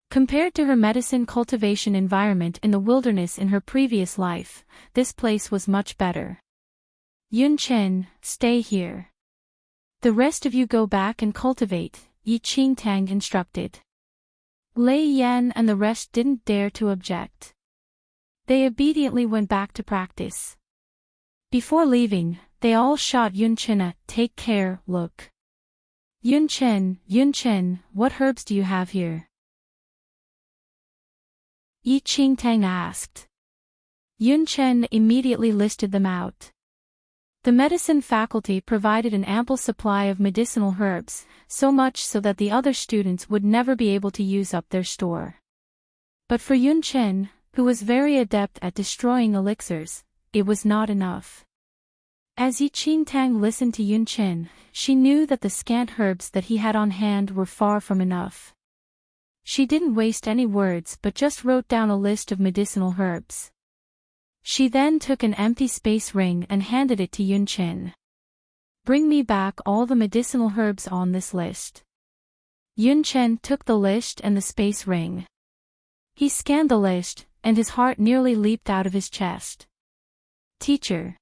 S1: Compared to her medicine cultivation environment in the wilderness in her previous life, this place was much better. Yunchen, stay here. The rest of you go back and cultivate, Yi Qingtang instructed. Lei Yan and the rest didn't dare to object. They obediently went back to practice. Before leaving, they all shot Yunchen a "take care" look. Yunchen, what herbs do you have here? Yi Qingtang asked. Yunchen immediately listed them out. The medicine faculty provided an ample supply of medicinal herbs, so much so that the other students would never be able to use up their store. But for Yunchen, who was very adept at destroying elixirs, it was not enough. As Yi Qingtang listened to Yunchen, she knew that the scant herbs that he had on hand were far from enough. She didn't waste any words but just wrote down a list of medicinal herbs. She then took an empty space ring and handed it to Yunchen. Bring me back all the medicinal herbs on this list. Yunchen took the list and the space ring. He scanned the list, and his heart nearly leaped out of his chest. Teacher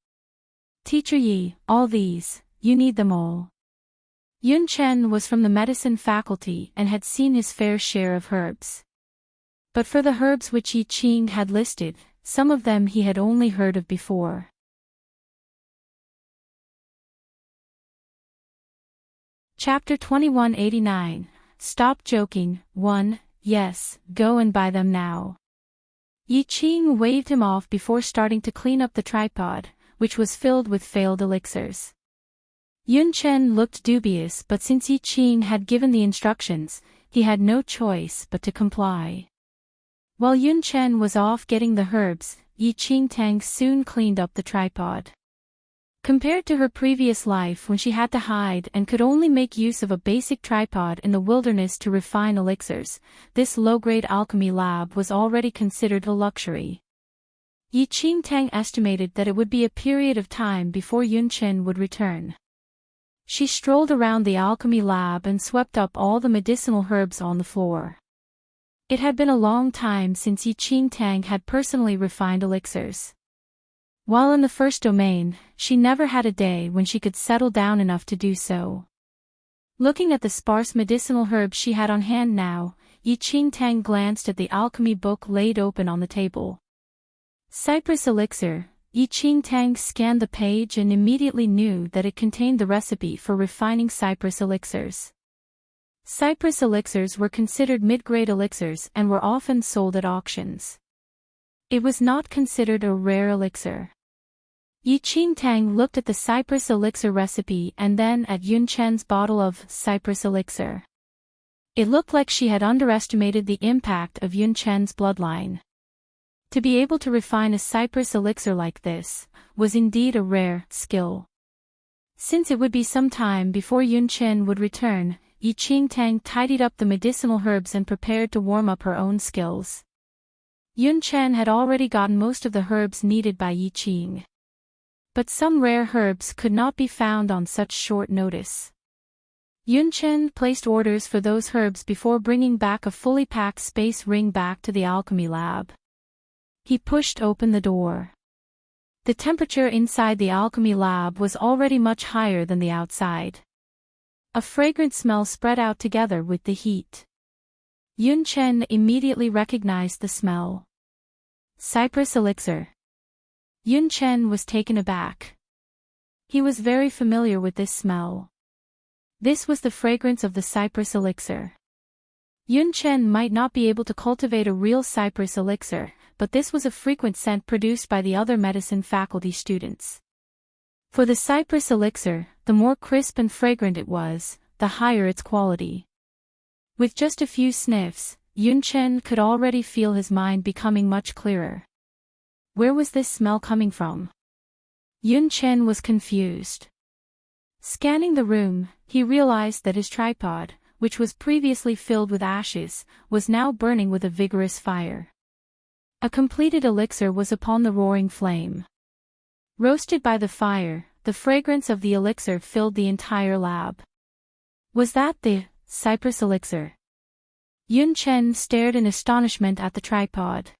S1: Yi, all these, you need them all. Yunchen was from the medicine faculty and had seen his fair share of herbs. But for the herbs which Yi Qing had listed, some of them he had only heard of before. Chapter 2189. Stop joking. 1. Yes, go and buy them now. Yi Qing waved him off before starting to clean up the tripod, which was filled with failed elixirs. Yunchen looked dubious, but since Yi Qing had given the instructions, he had no choice but to comply. While Yunchen was off getting the herbs, Yi Qingtang soon cleaned up the tripod. Compared to her previous life when she had to hide and could only make use of a basic tripod in the wilderness to refine elixirs, this low-grade alchemy lab was already considered a luxury. Yi Qingtang estimated that it would be a period of time before Yunchen would return. She strolled around the alchemy lab and swept up all the medicinal herbs on the floor. It had been a long time since Yi Qingtang had personally refined elixirs. While in the first domain, she never had a day when she could settle down enough to do so. Looking at the sparse medicinal herbs she had on hand now, Yi Qingtang glanced at the alchemy book laid open on the table. Cypress elixir. Yi Qingtang scanned the page and immediately knew that it contained the recipe for refining cypress elixirs. Cypress elixirs were considered mid-grade elixirs and were often sold at auctions. It was not considered a rare elixir. Yi Qingtang looked at the cypress elixir recipe and then at Yunchen's bottle of cypress elixir. It looked like she had underestimated the impact of Yunchen's bloodline. To be able to refine a cypress elixir like this was indeed a rare skill. Since it would be some time before Yunchen would return, Yi Qingtang tidied up the medicinal herbs and prepared to warm up her own skills. Yunchen had already gotten most of the herbs needed by Yi Qing. But some rare herbs could not be found on such short notice. Yunchen placed orders for those herbs before bringing back a fully packed space ring back to the alchemy lab. He pushed open the door. The temperature inside the alchemy lab was already much higher than the outside. A fragrant smell spread out together with the heat. Yunchen immediately recognized the smell. Cypress elixir. Yunchen was taken aback. He was very familiar with this smell. This was the fragrance of the cypress elixir. Yunchen might not be able to cultivate a real cypress elixir, but this was a frequent scent produced by the other medicine faculty students. For the cypress elixir, the more crisp and fragrant it was, the higher its quality. With just a few sniffs, Yunchen could already feel his mind becoming much clearer. Where was this smell coming from? Yun Chen was confused. Scanning the room, he realized that his tripod, which was previously filled with ashes, was now burning with a vigorous fire. A completed elixir was upon the roaring flame. Roasted by the fire, the fragrance of the elixir filled the entire lab. Was that the cypress elixir? Yun Chen stared in astonishment at the tripod.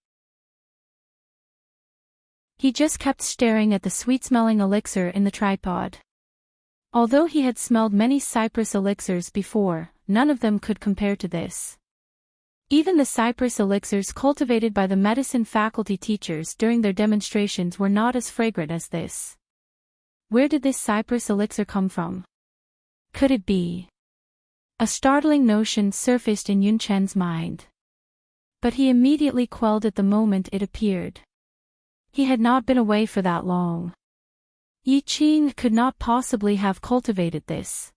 S1: He just kept staring at the sweet-smelling elixir in the tripod. Although he had smelled many cypress elixirs before, none of them could compare to this. Even the cypress elixirs cultivated by the medicine faculty teachers during their demonstrations were not as fragrant as this. Where did this cypress elixir come from? Could it be? A startling notion surfaced in Yun Chen's mind. But he immediately quelled it the moment it appeared. He had not been away for that long. Yi Qing could not possibly have cultivated this.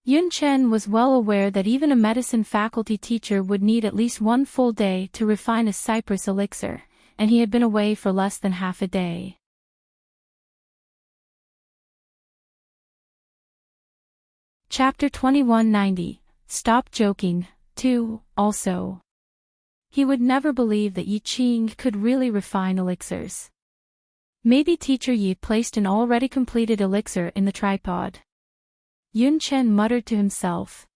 S1: Yun Chen was well aware that even a medicine faculty teacher would need at least one full day to refine a cypress elixir, and he had been away for less than half a day. Chapter 2190, Stop Joking, 2, also. He would never believe that Yi Qing could really refine elixirs. Maybe Teacher Yi placed an already completed elixir in the tripod. Yun Chen muttered to himself.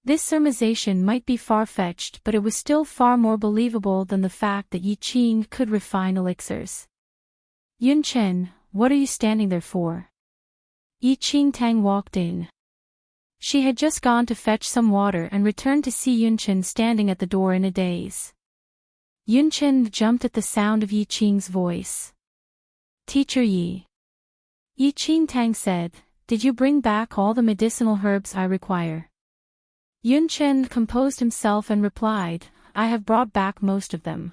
S1: This surmisation might be far-fetched, but it was still far more believable than the fact that Yi Qing could refine elixirs. Yun Chen, what are you standing there for? Yi Qing Tang walked in. She had just gone to fetch some water and returned to see Yun Chen standing at the door in a daze. Yun Chen jumped at the sound of Yi Qing's voice. Teacher Yi. Yi Qing Tang said, did you bring back all the medicinal herbs I require? Yun Chen composed himself and replied, I have brought back most of them.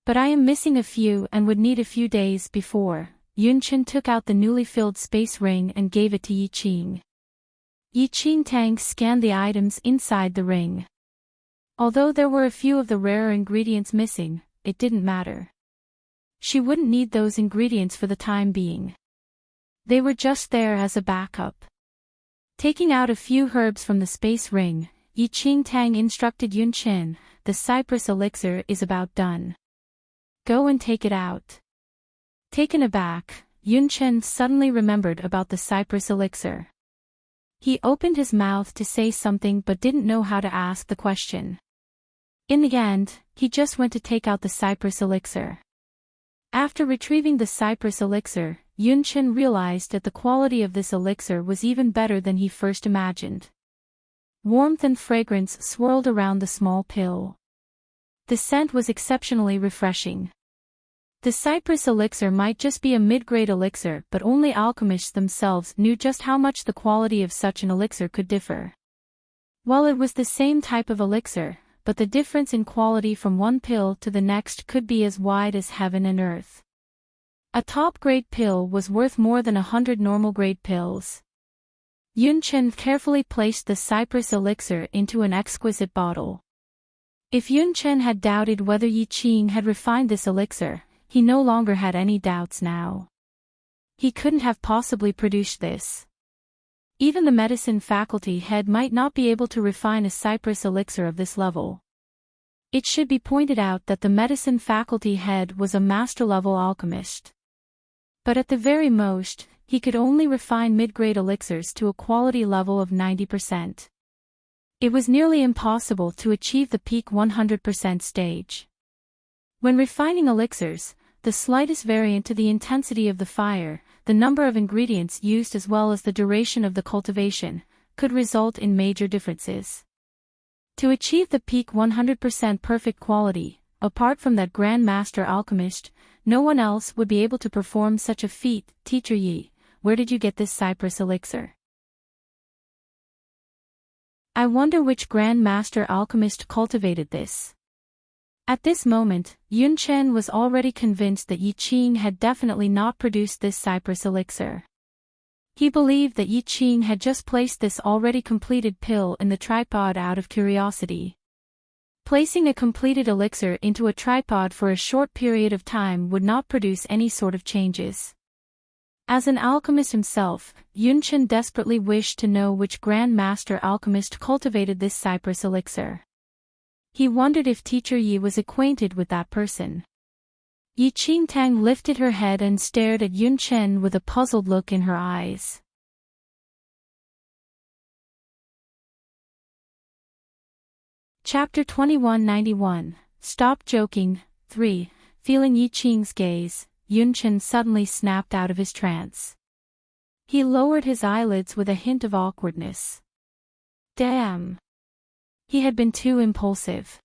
S1: But I am missing a few and would need a few days before. Yun Chen took out the newly filled space ring and gave it to Yi Qing. Yi Qing Tang scanned the items inside the ring. Although there were a few of the rarer ingredients missing, it didn't matter. She wouldn't need those ingredients for the time being. They were just there as a backup. Taking out a few herbs from the space ring, Yi Qing Tang instructed Yun Chen, the cypress elixir is about done. Go and take it out. Taken aback, Yun Chen suddenly remembered about the cypress elixir. He opened his mouth to say something but didn't know how to ask the question. In the end, he just went to take out the cypress elixir. After retrieving the cypress elixir, Yun Chen realized that the quality of this elixir was even better than he first imagined. Warmth and fragrance swirled around the small pill. The scent was exceptionally refreshing. The cypress elixir might just be a mid-grade elixir, but only alchemists themselves knew just how much the quality of such an elixir could differ. While it was the same type of elixir, but the difference in quality from one pill to the next could be as wide as heaven and earth. A top-grade pill was worth more than 100 normal-grade pills. Yun Chen carefully placed the cypress elixir into an exquisite bottle. If Yun Chen had doubted whether Yi Qing had refined this elixir, he no longer had any doubts now. He couldn't have possibly produced this. Even the medicine faculty head might not be able to refine a cypress elixir of this level. It should be pointed out that the medicine faculty head was a master-level alchemist. But at the very most, he could only refine mid-grade elixirs to a quality level of 90%. It was nearly impossible to achieve the peak 100% stage. When refining elixirs, the slightest variant to the intensity of the fire, the number of ingredients used as well as the duration of the cultivation, could result in major differences. To achieve the peak 100% perfect quality, apart from that Grand Master alchemist, no one else would be able to perform such a feat. Teacher Yi, where did you get this cypress elixir? I wonder which Grand Master alchemist cultivated this. At this moment, Yun Chen was already convinced that Yi Qing had definitely not produced this cypress elixir. He believed that Yi Qing had just placed this already completed pill in the tripod out of curiosity. Placing a completed elixir into a tripod for a short period of time would not produce any sort of changes. As an alchemist himself, Yunchen desperately wished to know which Grand Master alchemist cultivated this cypress elixir. He wondered if Teacher Yi was acquainted with that person. Yi Qingtang lifted her head and stared at Yunchen with a puzzled look in her eyes. Chapter 2191, Stop Joking, 3. Feeling Yi Qing's gaze, Yunchen suddenly snapped out of his trance. He lowered his eyelids with a hint of awkwardness. Damn! He had been too impulsive.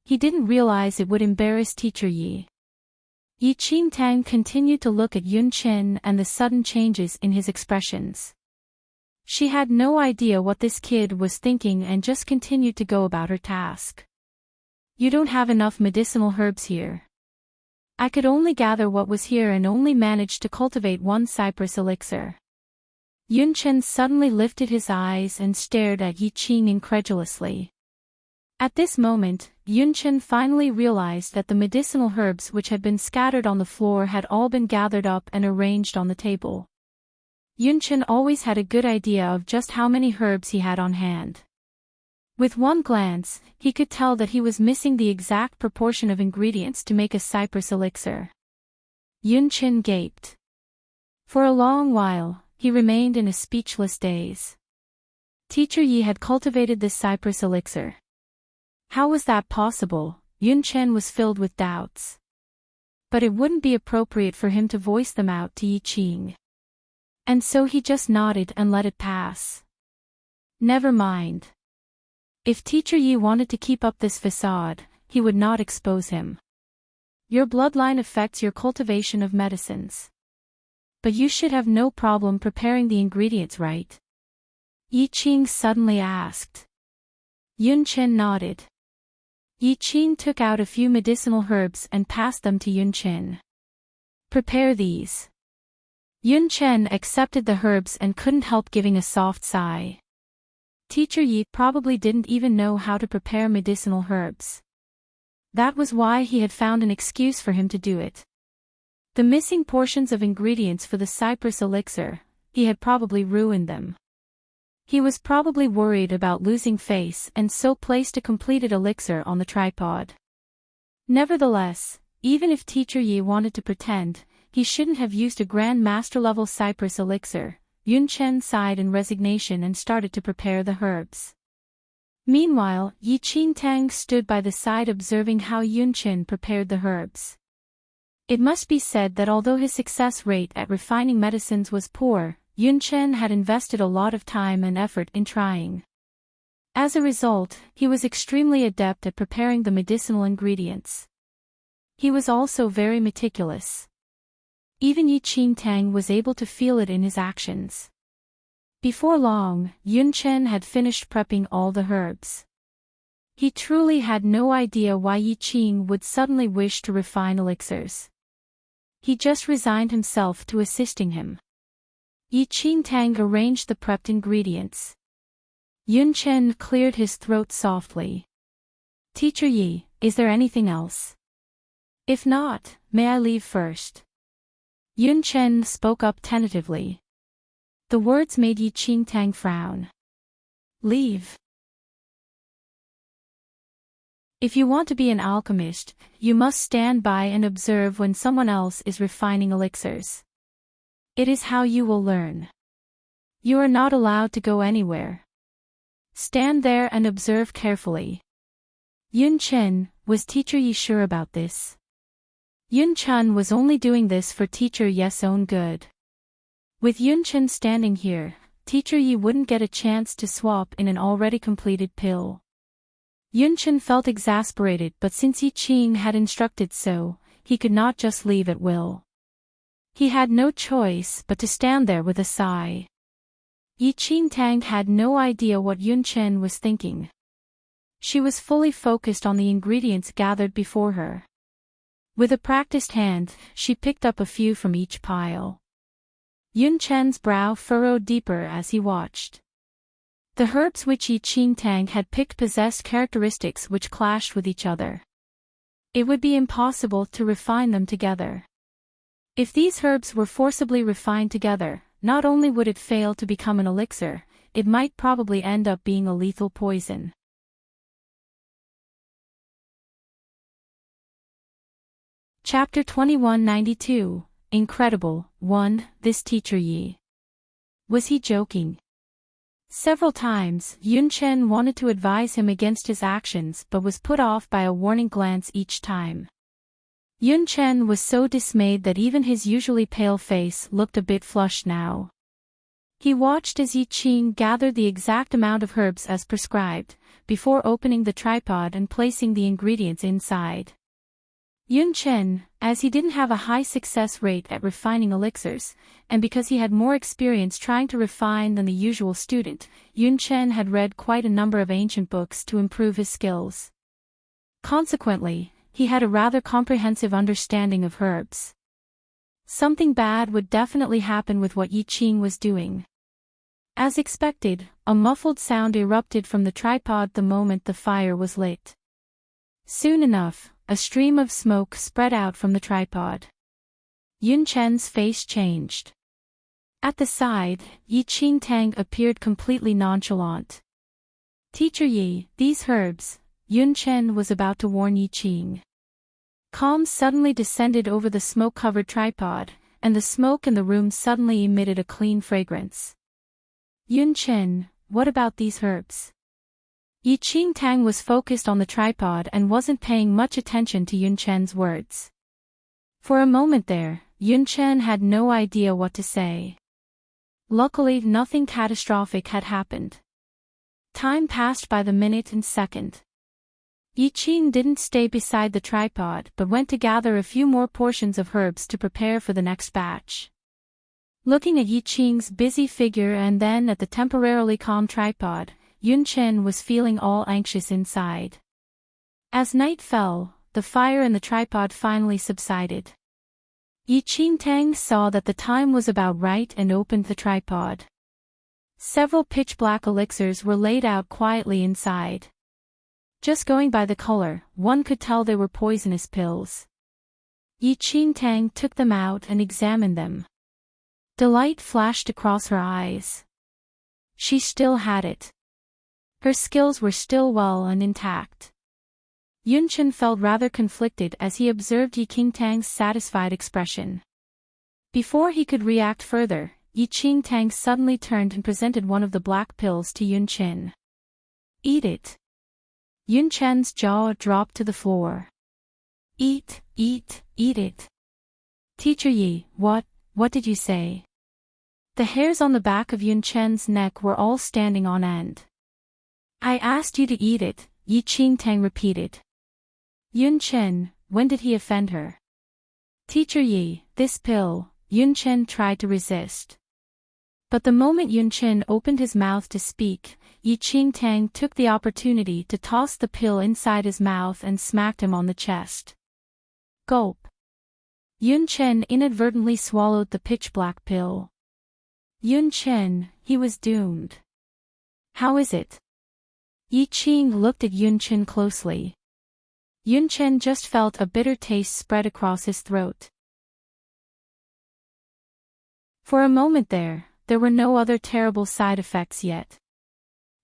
S1: He didn't realize it would embarrass Teacher Yi. Yi Qingtang continued to look at Yunchen and the sudden changes in his expressions. She had no idea what this kid was thinking and just continued to go about her task. You don't have enough medicinal herbs here. I could only gather what was here and only managed to cultivate one cypress elixir. Yunchen suddenly lifted his eyes and stared at Yi Qing incredulously. At this moment, Yunchen finally realized that the medicinal herbs which had been scattered on the floor had all been gathered up and arranged on the table. Yunchen always had a good idea of just how many herbs he had on hand. With one glance, he could tell that he was missing the exact proportion of ingredients to make a cypress elixir. Yunchen gaped. For a long while, he remained in a speechless daze. Teacher Yi had cultivated this cypress elixir. How was that possible? Yunchen was filled with doubts. But it wouldn't be appropriate for him to voice them out to Yi Qing. And so he just nodded and let it pass. Never mind. If Teacher Yi wanted to keep up this facade, he would not expose him. Your bloodline affects your cultivation of medicines. But you should have no problem preparing the ingredients, right? Yi Qing suddenly asked. Yunchen nodded. Yi Qing took out a few medicinal herbs and passed them to Yunchen. Prepare these. Yunchen accepted the herbs and couldn't help giving a soft sigh. Teacher Yi probably didn't even know how to prepare medicinal herbs. That was why he had found an excuse for him to do it. The missing portions of ingredients for the cypress elixir, he had probably ruined them. He was probably worried about losing face and so placed a completed elixir on the tripod. Nevertheless, even if Teacher Yi wanted to pretend, he shouldn't have used a Grand Master level cypress elixir. Yunchen sighed in resignation and started to prepare the herbs. Meanwhile, Yi Qingtang stood by the side observing how Yunchen prepared the herbs. It must be said that although his success rate at refining medicines was poor, Yunchen had invested a lot of time and effort in trying. As a result, he was extremely adept at preparing the medicinal ingredients. He was also very meticulous. Even Yi Qingtang was able to feel it in his actions. Before long, Yunchen had finished prepping all the herbs. He truly had no idea why Yi Qing would suddenly wish to refine elixirs. He just resigned himself to assisting him. Yi Qingtang arranged the prepped ingredients. Yunchen cleared his throat softly. Teacher Yi, is there anything else? If not, may I leave first? Yunchen spoke up tentatively. The words made Yi Qingtang frown. Leave. If you want to be an alchemist, you must stand by and observe when someone else is refining elixirs. It is how you will learn. You are not allowed to go anywhere. Stand there and observe carefully. Yunchen, was Teacher Yi sure about this? Yunchen was only doing this for Teacher Yi's own good. With Yunchen standing here, Teacher Yi wouldn't get a chance to swap in an already completed pill. Yunchen felt exasperated, but since Yi Qing had instructed so, he could not just leave at will. He had no choice but to stand there with a sigh. Yi Qingtang had no idea what Yunchen was thinking. She was fully focused on the ingredients gathered before her. With a practiced hand, she picked up a few from each pile. Yunchen's brow furrowed deeper as he watched. The herbs which Yi Qingtang had picked possessed characteristics which clashed with each other. It would be impossible to refine them together. If these herbs were forcibly refined together, not only would it fail to become an elixir, it might probably end up being a lethal poison. Chapter 2192, Incredible. 1. This teacher Yi. Was he joking? Several times, Yun Chen wanted to advise him against his actions but was put off by a warning glance each time. Yun Chen was so dismayed that even his usually pale face looked a bit flushed now. He watched as Yi Qing gathered the exact amount of herbs as prescribed, before opening the tripod and placing the ingredients inside. Yun Chen, as he didn't have a high success rate at refining elixirs, and because he had more experience trying to refine than the usual student, Yun Chen had read quite a number of ancient books to improve his skills. Consequently, he had a rather comprehensive understanding of herbs. Something bad would definitely happen with what Yi Qing was doing. As expected, a muffled sound erupted from the tripod the moment the fire was lit. Soon enough, a stream of smoke spread out from the tripod. Yun Chen's face changed. At the side, Yi Qing appeared completely nonchalant. Teacher Yi, these herbs, Yun Chen was about to warn Yi Qing. Calm suddenly descended over the smoke-covered tripod, and the smoke in the room suddenly emitted a clean fragrance. Yun Chen, what about these herbs? Yi Qing was focused on the tripod and wasn't paying much attention to Yun Chen's words. For a moment there, Yun Chen had no idea what to say. Luckily, nothing catastrophic had happened. Time passed by the minute and second. Yi Qing didn't stay beside the tripod but went to gather a few more portions of herbs to prepare for the next batch. Looking at Yi Qing's busy figure and then at the temporarily calm tripod, Yun Chen was feeling all anxious inside. As night fell, the fire in the tripod finally subsided. Yi Qing saw that the time was about right and opened the tripod. Several pitch-black elixirs were laid out quietly inside. Just going by the color, one could tell they were poisonous pills. Yi Qing took them out and examined them. Delight flashed across her eyes. She still had it. Her skills were still well and intact. Yun Chen felt rather conflicted as he observed Yi Qing's satisfied expression. Before he could react further, Yi Qing suddenly turned and presented one of the black pills to Yun Chen. Eat it. Yun Chen's jaw dropped to the floor. Eat it. Teacher Yi, what did you say? The hairs on the back of Yun Chen's neck were all standing on end. I asked you to eat it, Yi Qing repeated. Yun Chen, when did he offend her? Teacher Yi, this pill, Yun Chen tried to resist. But the moment Yun Chen opened his mouth to speak, Yi Qing took the opportunity to toss the pill inside his mouth and smacked him on the chest. Gulp. Yun Chen inadvertently swallowed the pitch-black pill. Yun Chen, he was doomed. How is it? Yi Qing looked at Yun Chen closely. Yun Chen just felt a bitter taste spread across his throat. For a moment there were no other terrible side effects yet.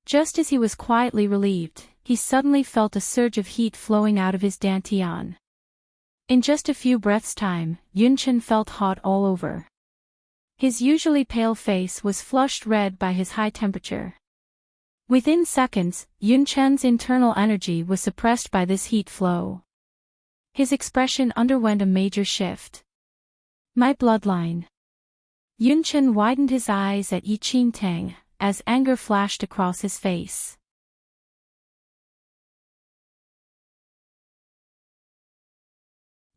S1: Just as he was quietly relieved, he suddenly felt a surge of heat flowing out of his dantian. In just a few breaths' time, Yun Chen felt hot all over. His usually pale face was flushed red by his high temperature. Within seconds, Yun Chen's internal energy was suppressed by this heat flow. His expression underwent a major shift. My bloodline. Yun Chen widened his eyes at Yi Qing as anger flashed across his face.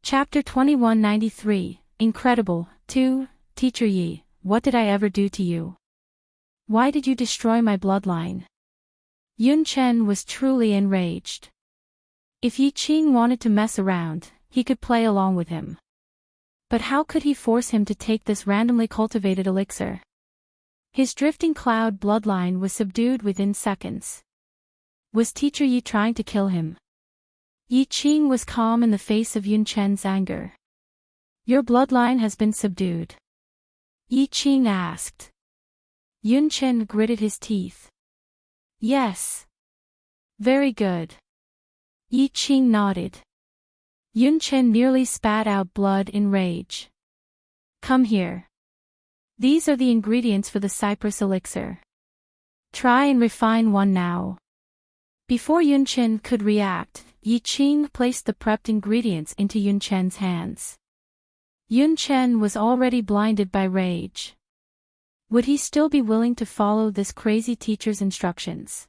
S1: Chapter 2193, Incredible. 2. Teacher Yi, what did I ever do to you? Why did you destroy my bloodline? Yun Chen was truly enraged. If Yi Qing wanted to mess around, he could play along with him. But how could he force him to take this randomly cultivated elixir? His drifting cloud bloodline was subdued within seconds. Was Teacher Yi trying to kill him? Yi Qing was calm in the face of Yun Chen's anger. Your bloodline has been subdued. Yi Qing asked. Yunchen gritted his teeth. Yes. Very good. Yi Qing nodded. Yunchen nearly spat out blood in rage. Come here. These are the ingredients for the cypress elixir. Try and refine one now. Before Yunchen could react, Yi Qing placed the prepped ingredients into Yunchen's hands. Yunchen was already blinded by rage. Would he still be willing to follow this crazy teacher's instructions?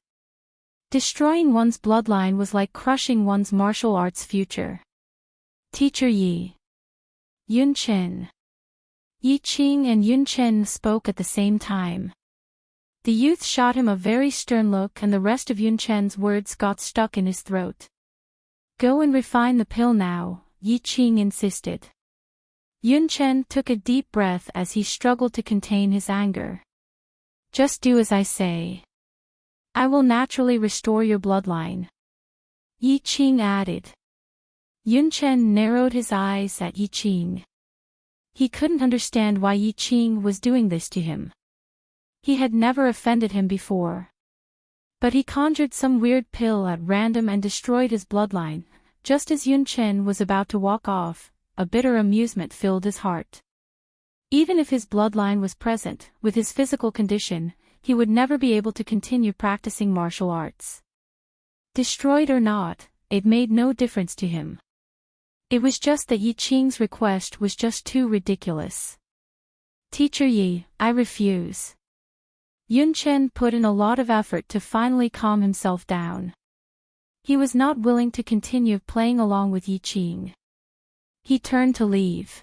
S1: Destroying one's bloodline was like crushing one's martial arts future. Teacher Yi. Yunchen. Yi Qing and Yunchen spoke at the same time. The youth shot him a very stern look and the rest of Yunchen's words got stuck in his throat. Go and refine the pill now, Yi Qing insisted. Yunchen took a deep breath as he struggled to contain his anger. Just do as I say. I will naturally restore your bloodline. Yi Qing added. Yunchen narrowed his eyes at Yi Qing. He couldn't understand why Yi Qing was doing this to him. He had never offended him before. But he conjured some weird pill at random and destroyed his bloodline. Just as Yunchen was about to walk off, a bitter amusement filled his heart. Even if his bloodline was present, with his physical condition, he would never be able to continue practicing martial arts. Destroyed or not, it made no difference to him. It was just that Yi Qing's request was just too ridiculous. Teacher Yi, I refuse. Yunchen put in a lot of effort to finally calm himself down. He was not willing to continue playing along with Yi Qing. He turned to leave.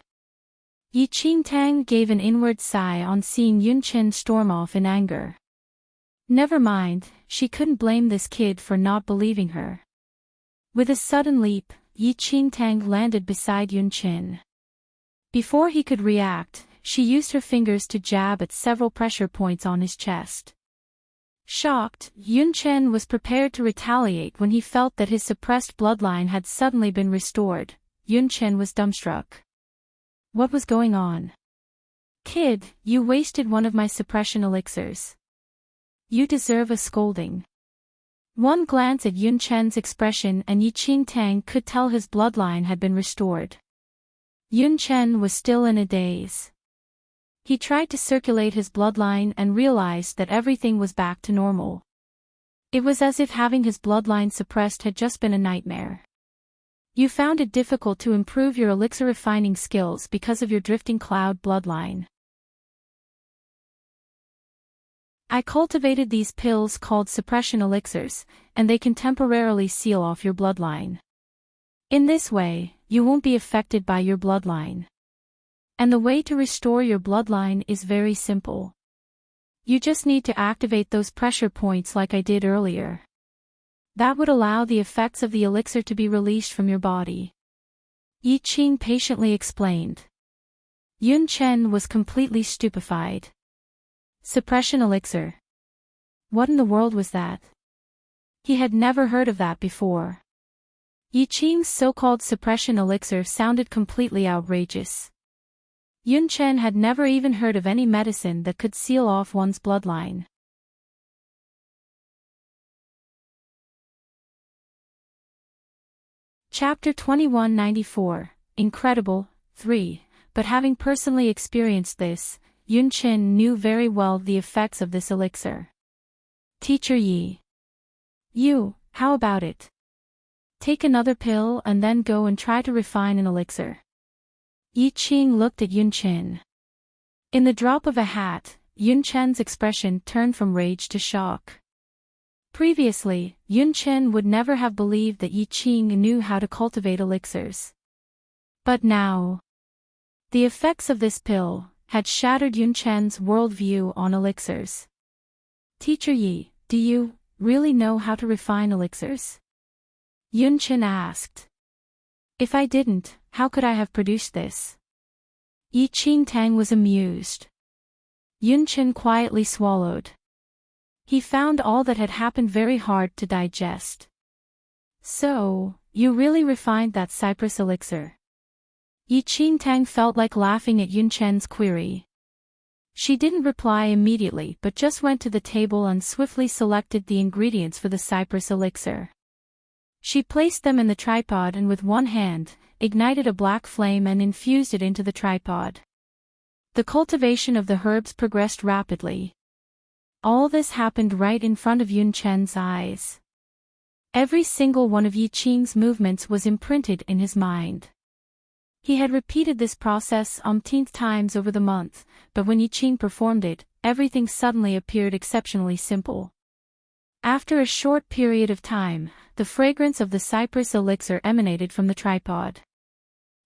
S1: Yi Qingtang gave an inward sigh on seeing Yunchen storm off in anger. Never mind, she couldn't blame this kid for not believing her. With a sudden leap, Yi Qingtang landed beside Yunchen. Before he could react, she used her fingers to jab at several pressure points on his chest. Shocked, Yunchen was prepared to retaliate when he felt that his suppressed bloodline had suddenly been restored. Yunchen was dumbstruck. What was going on? Kid, you wasted one of my suppression elixirs. You deserve a scolding. One glance at Yunchen's expression and Yi Qingtang could tell his bloodline had been restored. Yunchen was still in a daze. He tried to circulate his bloodline and realized that everything was back to normal. It was as if having his bloodline suppressed had just been a nightmare. You found it difficult to improve your elixir refining skills because of your drifting cloud bloodline. I cultivated these pills called suppression elixirs, and they can temporarily seal off your bloodline. In this way, you won't be affected by your bloodline. And the way to restore your bloodline is very simple. You just need to activate those pressure points like I did earlier. That would allow the effects of the elixir to be released from your body. Yi Qing patiently explained. Yunchen was completely stupefied. Suppression elixir. What in the world was that? He had never heard of that before. Yi Qing's so-called suppression elixir sounded completely outrageous. Yunchen had never even heard of any medicine that could seal off one's bloodline. Chapter 2194, Incredible, 3. But having personally experienced this, Yunchen knew very well the effects of this elixir. Teacher Yi. You, how about it? Take another pill and then go and try to refine an elixir. Yi Qing looked at Yunchen. In the drop of a hat, Yunchen's expression turned from rage to shock. Previously, Yunchen would never have believed that Yi Qing knew how to cultivate elixirs. But now, the effects of this pill had shattered Yunchen's worldview on elixirs. Teacher Yi, do you really know how to refine elixirs? Yunchen asked. If I didn't, how could I have produced this? Yi Qingtang was amused. Yunchen quietly swallowed. He found all that had happened very hard to digest. So, you really refined that cypress elixir? Enchanting felt like laughing at Yunchen's query. She didn't reply immediately but just went to the table and swiftly selected the ingredients for the cypress elixir. She placed them in the tripod and with one hand, ignited a black flame and infused it into the tripod. The cultivation of the herbs progressed rapidly. All this happened right in front of Yunchen's eyes. Every single one of Yiqing's movements was imprinted in his mind. He had repeated this process umpteenth times over the month, but when Yiqing performed it, everything suddenly appeared exceptionally simple. After a short period of time, the fragrance of the cypress elixir emanated from the tripod.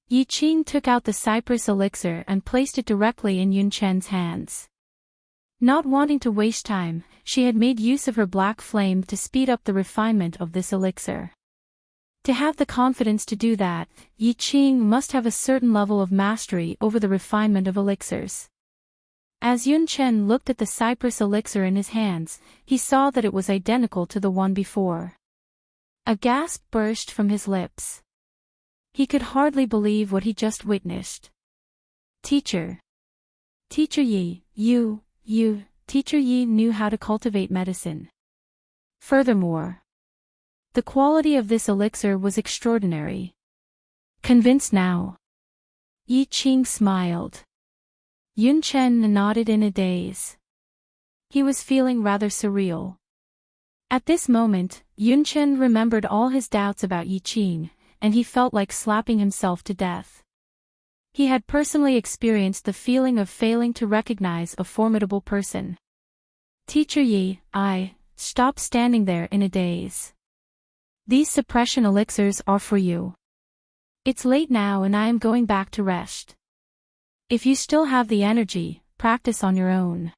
S1: Yiqing took out the cypress elixir and placed it directly in Yunchen's hands. Not wanting to waste time, she had made use of her black flame to speed up the refinement of this elixir. To have the confidence to do that, Yiqing must have a certain level of mastery over the refinement of elixirs. As Yunchen looked at the cypress elixir in his hands, he saw that it was identical to the one before. A gasp burst from his lips. He could hardly believe what he just witnessed. Teacher Yi, Teacher Yi knew how to cultivate medicine. Furthermore, the quality of this elixir was extraordinary. Convinced now? Yiqing smiled. Yunchen nodded in a daze. He was feeling rather surreal. At this moment, Yunchen remembered all his doubts about Yiqing, and he felt like slapping himself to death. He had personally experienced the feeling of failing to recognize a formidable person. Teacher Yi, stop standing there in a daze. These suppression elixirs are for you. It's late now and I am going back to rest. If you still have the energy, practice on your own.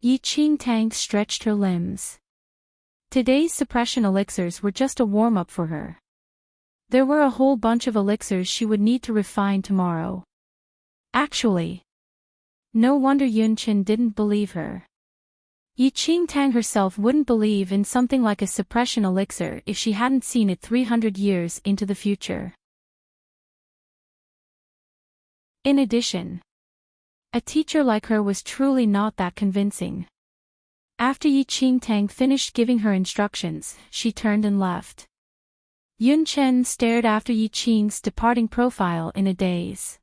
S1: Enchanting stretched her limbs. Today's suppression elixirs were just a warm-up for her. There were a whole bunch of elixirs she would need to refine tomorrow. Actually, no wonder Yunchen didn't believe her. Enchanting herself wouldn't believe in something like a suppression elixir if she hadn't seen it 300 years into the future. In addition, a teacher like her was truly not that convincing. After Enchanting finished giving her instructions, she turned and left. Yunchen stared after Yiqing's departing profile in a daze.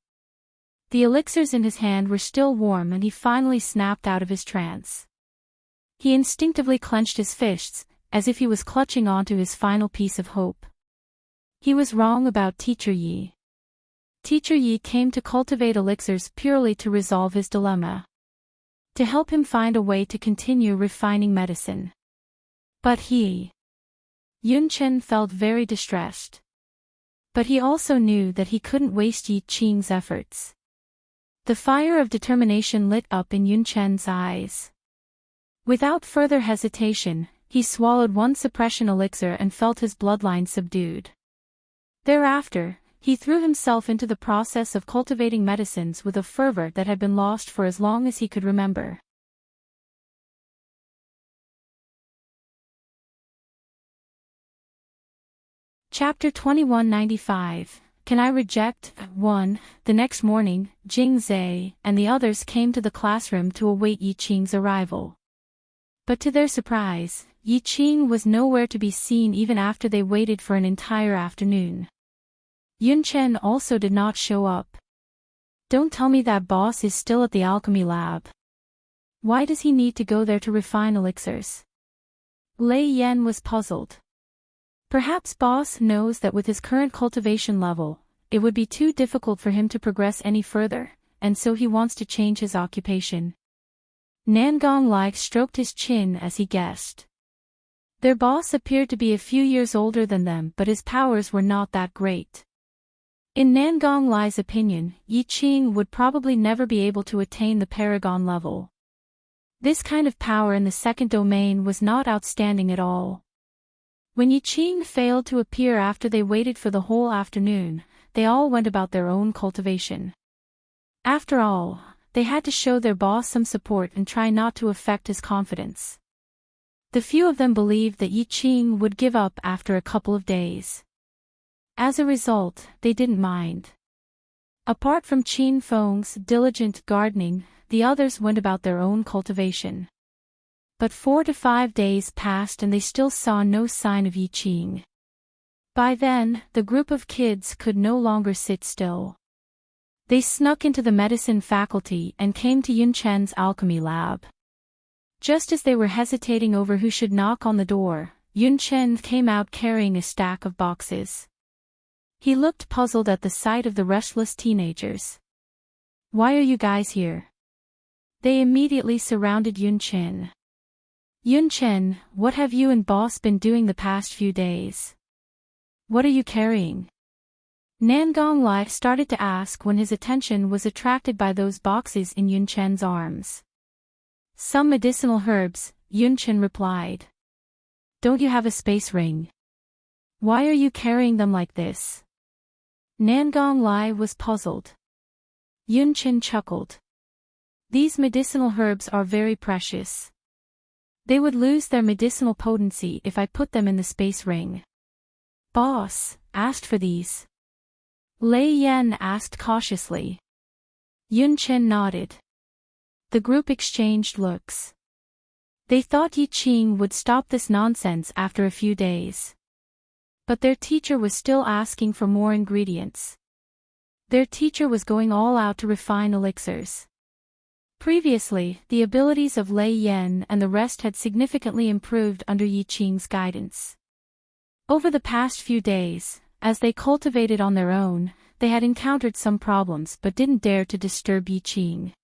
S1: The elixirs in his hand were still warm and he finally snapped out of his trance. He instinctively clenched his fists, as if he was clutching onto his final piece of hope. He was wrong about Teacher Yi. Teacher Yi came to cultivate elixirs purely to resolve his dilemma. To help him find a way to continue refining medicine. But Yunchen felt very distressed. But he also knew that he couldn't waste Yiqing's efforts. The fire of determination lit up in Yunchen's eyes. Without further hesitation, he swallowed one suppression elixir and felt his bloodline subdued. Thereafter, he threw himself into the process of cultivating medicines with a fervor that had been lost for as long as he could remember. Chapter 2195, Can I Reject? 1. The next morning, Jing Zhe and the others came to the classroom to await Yiqing's arrival. But to their surprise, Yiqing was nowhere to be seen even after they waited for an entire afternoon. Yunchen also did not show up. Don't tell me that boss is still at the alchemy lab. Why does he need to go there to refine elixirs? Lei Yan was puzzled. Perhaps boss knows that with his current cultivation level, it would be too difficult for him to progress any further, and so he wants to change his occupation. Nangong Lai stroked his chin as he guessed. Their boss appeared to be a few years older than them, but his powers were not that great. In Nangong Lai's opinion, Yiqing would probably never be able to attain the paragon level. This kind of power in the second domain was not outstanding at all. When Yiqing failed to appear after they waited for the whole afternoon, they all went about their own cultivation. After all, they had to show their boss some support and try not to affect his confidence. The few of them believed that Yiqing would give up after a couple of days. As a result, they didn't mind. Apart from Qin Feng's diligent gardening, the others went about their own cultivation. But 4 to 5 days passed and they still saw no sign of Yi Qing. By then, the group of kids could no longer sit still. They snuck into the medicine faculty and came to Yun Chen's alchemy lab. Just as they were hesitating over who should knock on the door, Yun Chen came out carrying a stack of boxes. He looked puzzled at the sight of the restless teenagers. "Why are you guys here?" They immediately surrounded Yun Chen. "Yun Chen, what have you and boss been doing the past few days? What are you carrying?" Nangong Lai started to ask when his attention was attracted by those boxes in Yun Chen's arms. "Some medicinal herbs," Yun Chen replied. "Don't you have a space ring? Why are you carrying them like this?" Nangong Lai was puzzled. Yun Chen chuckled. "These medicinal herbs are very precious. They would lose their medicinal potency if I put them in the space ring." "Boss, asked for these?" Lei Yan asked cautiously. Yun Chen nodded. The group exchanged looks. They thought Yi Qing would stop this nonsense after a few days. But their teacher was still asking for more ingredients. Their teacher was going all out to refine elixirs. Previously, the abilities of Lei Yan and the rest had significantly improved under Yi Qing's guidance. Over the past few days, as they cultivated on their own, they had encountered some problems but didn't dare to disturb Yi Qing.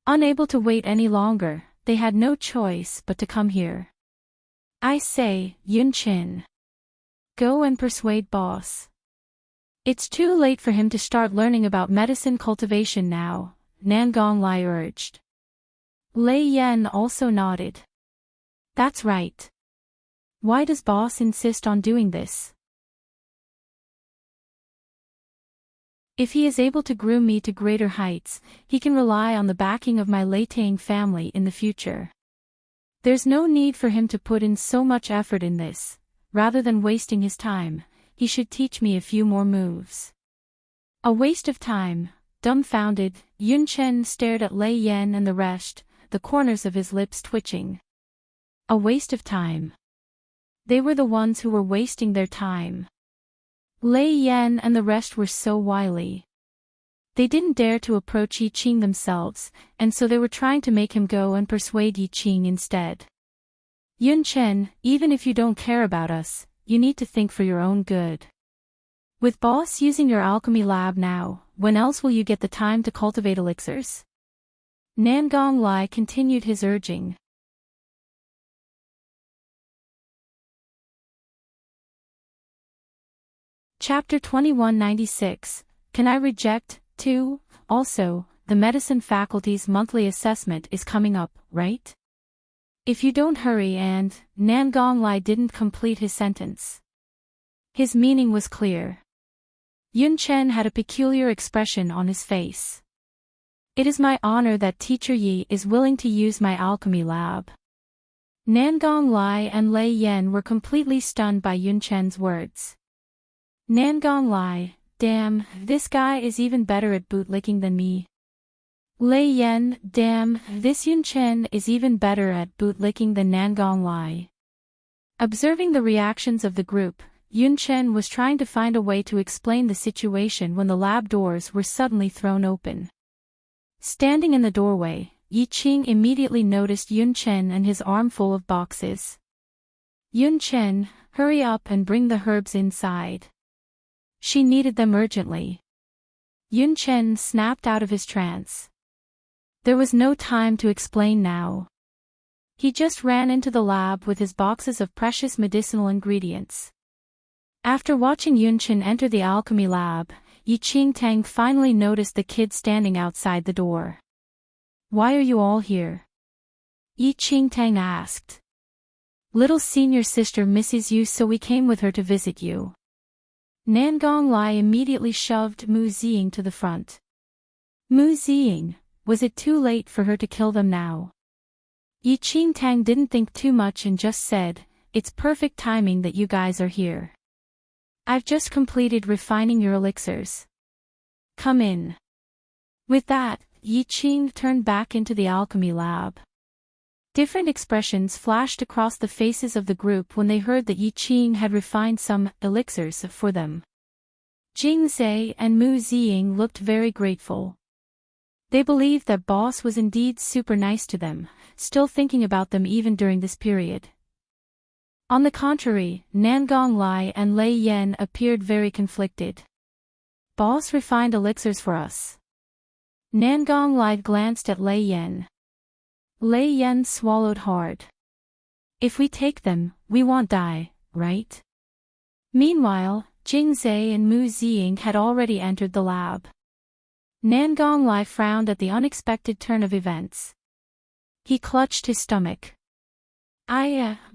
S1: Unable to wait any longer, they had no choice but to come here. "I say, Yun Chen. Go and persuade boss. It's too late for him to start learning about medicine cultivation now," Nangong Lai urged. Lei Yan also nodded. "That's right. Why does boss insist on doing this? If he is able to groom me to greater heights, he can rely on the backing of my Lei Tang family in the future. There's no need for him to put in so much effort in this. Rather than wasting his time, he should teach me a few more moves." A waste of time. Dumbfounded, Yun Chen stared at Lei Yan and the rest, the corners of his lips twitching. A waste of time. They were the ones who were wasting their time. Lei Yan and the rest were so wily. They didn't dare to approach Yi Qing themselves, and so they were trying to make him go and persuade Yi Qing instead. "Yun Chen, even if you don't care about us, you need to think for your own good. With boss using your alchemy lab now, when else will you get the time to cultivate elixirs?" Nangong Lai continued his urging. Chapter 2196, Can I Reject, 2? Also, the medicine faculty's monthly assessment is coming up, right? If you don't hurry and, Nangong Lai didn't complete his sentence. His meaning was clear. Yun Chen had a peculiar expression on his face. "It is my honor that Teacher Yi is willing to use my alchemy lab." Nangong Lai and Lei Yan were completely stunned by Yun Chen's words. Nangong Lai, damn, this guy is even better at bootlicking than me. Lei Yan, damn, this Yun Chen is even better at bootlicking than Nangong Lai. Observing the reactions of the group, Yun Chen was trying to find a way to explain the situation when the lab doors were suddenly thrown open. Standing in the doorway, Yi Qing immediately noticed Yun Chen and his armful of boxes. "Yun Chen, hurry up and bring the herbs inside. She needed them urgently." Yun Chen snapped out of his trance. There was no time to explain now. He just ran into the lab with his boxes of precious medicinal ingredients. After watching Yun Chen enter the alchemy lab, Yi Qing finally noticed the kid standing outside the door. "Why are you all here?" Yi Qing asked. "Little senior sister misses you, so we came with her to visit you." Nangong Lai immediately shoved Mu Ziying to the front. Mu Ziying, was it too late for her to kill them now? Yi Qing didn't think too much and just said, "It's perfect timing that you guys are here. I've just completed refining your elixirs. Come in." With that, Yi Qing turned back into the alchemy lab. Different expressions flashed across the faces of the group when they heard that Yi Qing had refined some elixirs for them. Jing Zhe and Mu Ziying looked very grateful. They believed that boss was indeed super nice to them, still thinking about them even during this period. On the contrary, Nangong Lai and Lei Yan appeared very conflicted. "Boss refined elixirs for us." Nangong Lai glanced at Lei Yan. Lei Yan swallowed hard. "If we take them, we won't die, right?" Meanwhile, Jing Zhe and Mu Ziying had already entered the lab. Nangong Lai frowned at the unexpected turn of events. He clutched his stomach.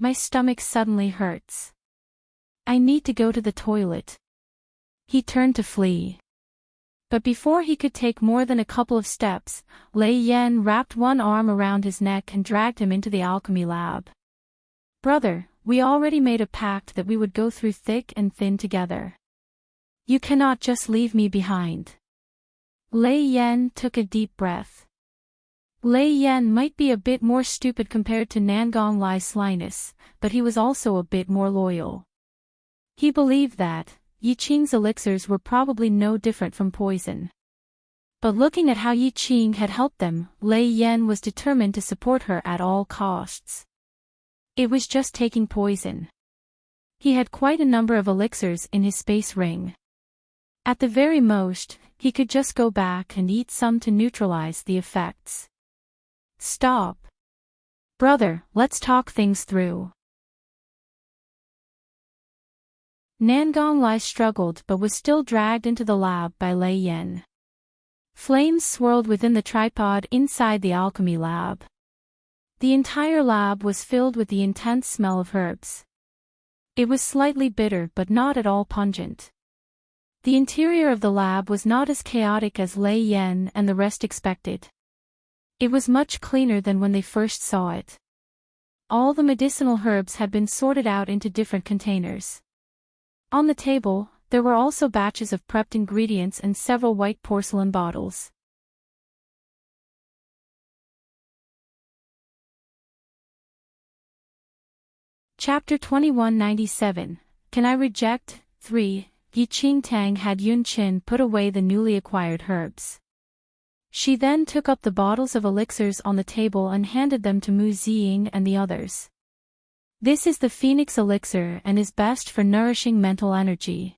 S1: My stomach suddenly hurts. I need to go to the toilet." He turned to flee. But before he could take more than a couple of steps, Lei Yan wrapped one arm around his neck and dragged him into the alchemy lab. "Brother, we already made a pact that we would go through thick and thin together. You cannot just leave me behind." Lei Yan took a deep breath. Lei Yan might be a bit more stupid compared to Nangong Lai's slyness, but he was also a bit more loyal. He believed that Yi Qing's elixirs were probably no different from poison. But looking at how Yi Qing had helped them, Lei Yan was determined to support her at all costs. It was just taking poison. He had quite a number of elixirs in his space ring. At the very most, he could just go back and eat some to neutralize the effects. "Stop. Brother, let's talk things through." Nangong Lai struggled but was still dragged into the lab by Lei Yan. Flames swirled within the tripod inside the alchemy lab. The entire lab was filled with the intense smell of herbs. It was slightly bitter but not at all pungent. The interior of the lab was not as chaotic as Lei Yan and the rest expected. It was much cleaner than when they first saw it. All the medicinal herbs had been sorted out into different containers. On the table, there were also batches of prepped ingredients and several white porcelain bottles. Chapter 2197, Can I Reject? 3. Yi Qing Tang had Yun Qin put away the newly acquired herbs. She then took up the bottles of elixirs on the table and handed them to Mu Ziying and the others. "This is the Phoenix elixir and is best for nourishing mental energy.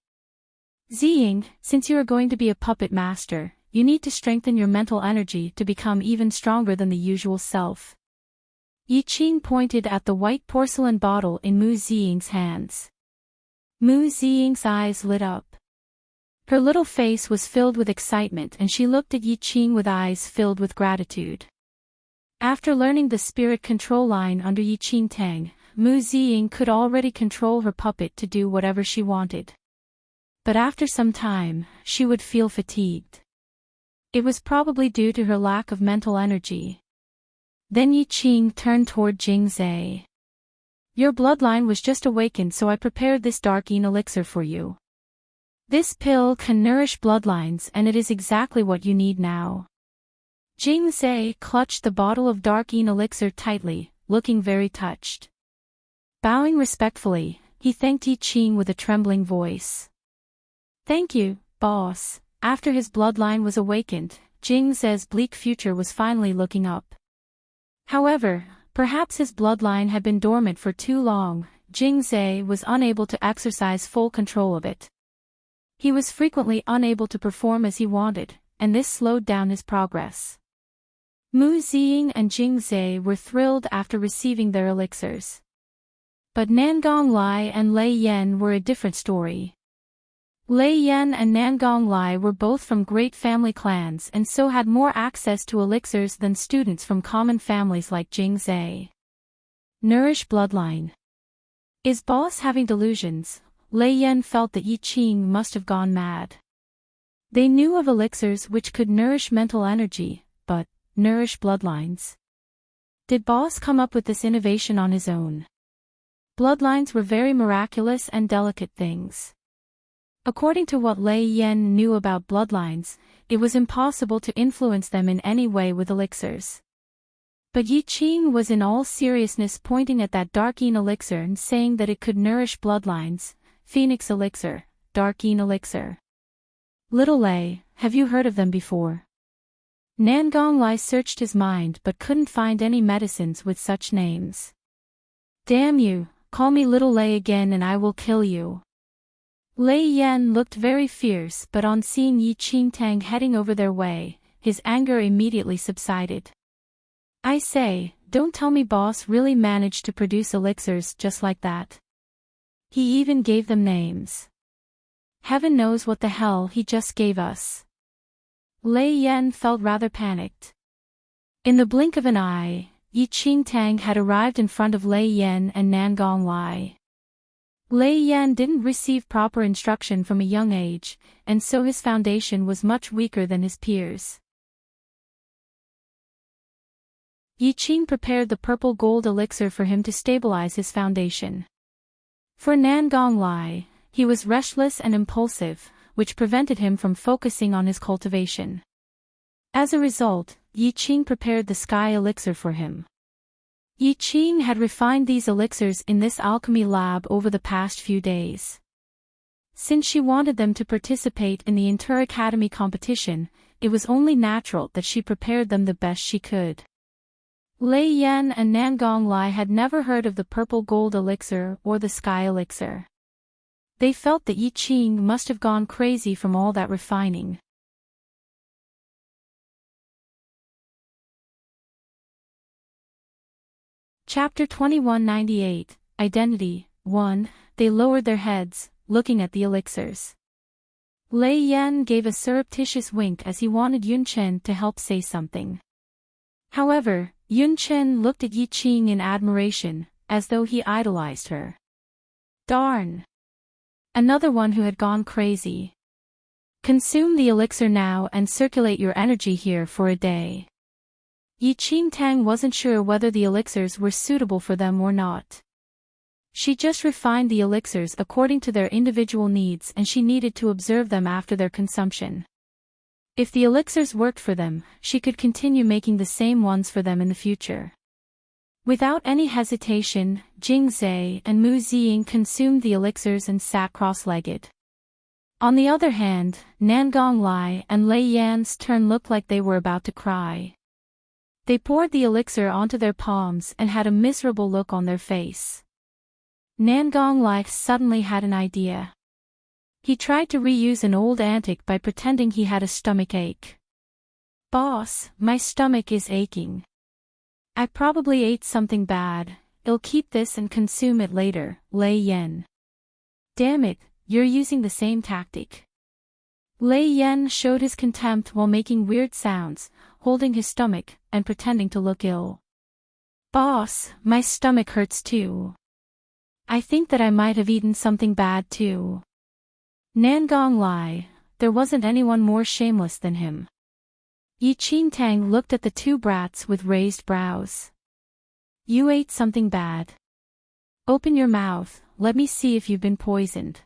S1: Ziying, since you are going to be a puppet master, you need to strengthen your mental energy to become even stronger than the usual self." Yi Qing pointed at the white porcelain bottle in Mu Ziying's hands. Mu Ziying's eyes lit up. Her little face was filled with excitement and she looked at Yi Qing with eyes filled with gratitude. After learning the spirit control line under Yi Qing Tang, Mu Ziying could already control her puppet to do whatever she wanted. But after some time, she would feel fatigued. It was probably due to her lack of mental energy. Then Yi Qing turned toward Jing Zhe. "Your bloodline was just awakened, so I prepared this dark elixir for you. This pill can nourish bloodlines and it is exactly what you need now." Jing Zhe clutched the bottle of dark elixir tightly, looking very touched. Bowing respectfully, he thanked Yi Qing with a trembling voice. "Thank you, boss." After his bloodline was awakened, Jing Zhe's bleak future was finally looking up. However, perhaps his bloodline had been dormant for too long. Jing Zhe was unable to exercise full control of it. He was frequently unable to perform as he wanted, and this slowed down his progress. Mu Ziying and Jing Zhe were thrilled after receiving their elixirs. But Nangong Lai and Lei Yan were a different story. Lei Yan and Nangong Lai were both from great family clans and so had more access to elixirs than students from common families like Jing Zhe. Nourish bloodline. Is boss having delusions? Lei Yan felt that Yi Qing must have gone mad. They knew of elixirs which could nourish mental energy, but nourish bloodlines. Did boss come up with this innovation on his own? Bloodlines were very miraculous and delicate things. According to what Lei Yan knew about bloodlines, it was impossible to influence them in any way with elixirs. But Yi Qing was in all seriousness pointing at that Darkeen elixir and saying that it could nourish bloodlines. Phoenix elixir, Darkeen elixir. Little Lei, have you heard of them before? Nangong Lai searched his mind but couldn't find any medicines with such names. Damn you, call me Little Lei again and I will kill you. Lei Yan looked very fierce, but on seeing Yi Qingtang heading over their way, his anger immediately subsided. I say, don't tell me boss really managed to produce elixirs just like that. He even gave them names. Heaven knows what the hell he just gave us. Lei Yan felt rather panicked. In the blink of an eye, Yi Qingtang had arrived in front of Lei Yan and Nangong Lai. Lei Yan didn't receive proper instruction from a young age, and so his foundation was much weaker than his peers. Yi Qing prepared the purple gold elixir for him to stabilize his foundation. For Nangong Lai, he was restless and impulsive, which prevented him from focusing on his cultivation. As a result, Yi Qing prepared the sky elixir for him. Yi Qing had refined these elixirs in this alchemy lab over the past few days. Since she wanted them to participate in the Inter-Academy competition, it was only natural that she prepared them the best she could. Lei Yan and Nangong Lai had never heard of the purple gold elixir or the sky elixir. They felt that Yi Qing must have gone crazy from all that refining. Chapter 2198, Identity, 1. They lowered their heads, looking at the elixirs. Lei Yan gave a surreptitious wink as he wanted Yun Chen to help say something. However, Yun Chen looked at Yi Qing in admiration, as though he idolized her. Darn! Another one who had gone crazy. Consume the elixir now and circulate your energy here for a day. Yi Qingtang wasn't sure whether the elixirs were suitable for them or not. She just refined the elixirs according to their individual needs and she needed to observe them after their consumption. If the elixirs worked for them, she could continue making the same ones for them in the future. Without any hesitation, Jing Zhe and Mu Ziying consumed the elixirs and sat cross-legged. On the other hand, Nangong Lai and Lei Yan's turn looked like they were about to cry. They poured the elixir onto their palms and had a miserable look on their face. Nangong Lai suddenly had an idea. He tried to reuse an old antic by pretending he had a stomach ache. Boss, my stomach is aching. I probably ate something bad. I'll keep this and consume it later, Lei Yan. Damn it, you're using the same tactic. Lei Yan showed his contempt while making weird sounds, holding his stomach, and pretending to look ill. Boss, my stomach hurts too. I think that I might have eaten something bad too. Nangong Lai, there wasn't anyone more shameless than him. Yi Qingtang looked at the two brats with raised brows. You ate something bad. Open your mouth, let me see if you've been poisoned.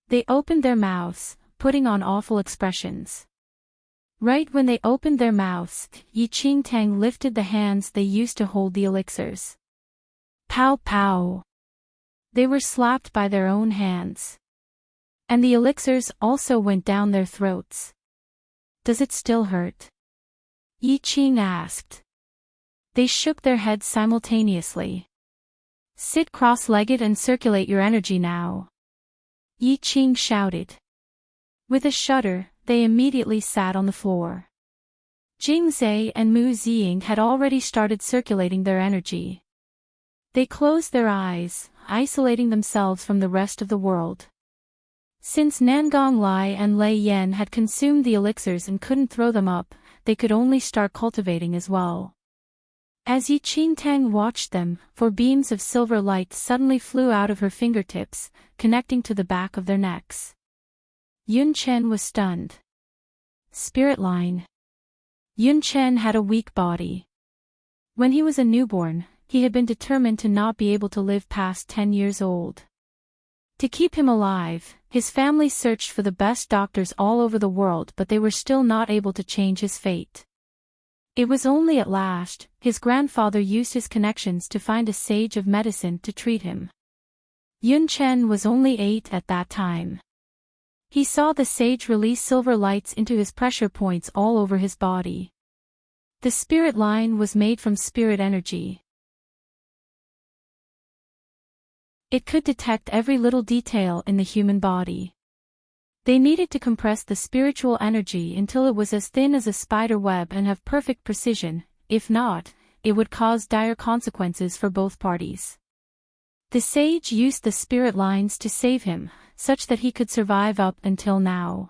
S1: They opened their mouths, putting on awful expressions. Right when they opened their mouths, Yi Qingtang lifted the hands they used to hold the elixirs. Pow pow! They were slapped by their own hands. And the elixirs also went down their throats. Does it still hurt? Yi Qing asked. They shook their heads simultaneously. Sit cross-legged and circulate your energy now. Yi Qing shouted. With a shudder, they immediately sat on the floor. Jing Zhe and Mu Ziying had already started circulating their energy. They closed their eyes, isolating themselves from the rest of the world. Since Nangong Lai and Lei Yan had consumed the elixirs and couldn't throw them up, they could only start cultivating as well. As Yi Qingtang watched them, 4 beams of silver light suddenly flew out of her fingertips, connecting to the back of their necks. Yun Chen was stunned. Spirit line. Yun Chen had a weak body. When he was a newborn, he had been determined to not be able to live past 10 years old. To keep him alive, his family searched for the best doctors all over the world, but they were still not able to change his fate. It was only at last, his grandfather used his connections to find a sage of medicine to treat him. Yun Chen was only 8 at that time. He saw the sage release silver lights into his pressure points all over his body. The spirit line was made from spirit energy. It could detect every little detail in the human body. They needed to compress the spiritual energy until it was as thin as a spider web and have perfect precision. If not, it would cause dire consequences for both parties. The sage used the spirit lines to save him, such that he could survive up until now.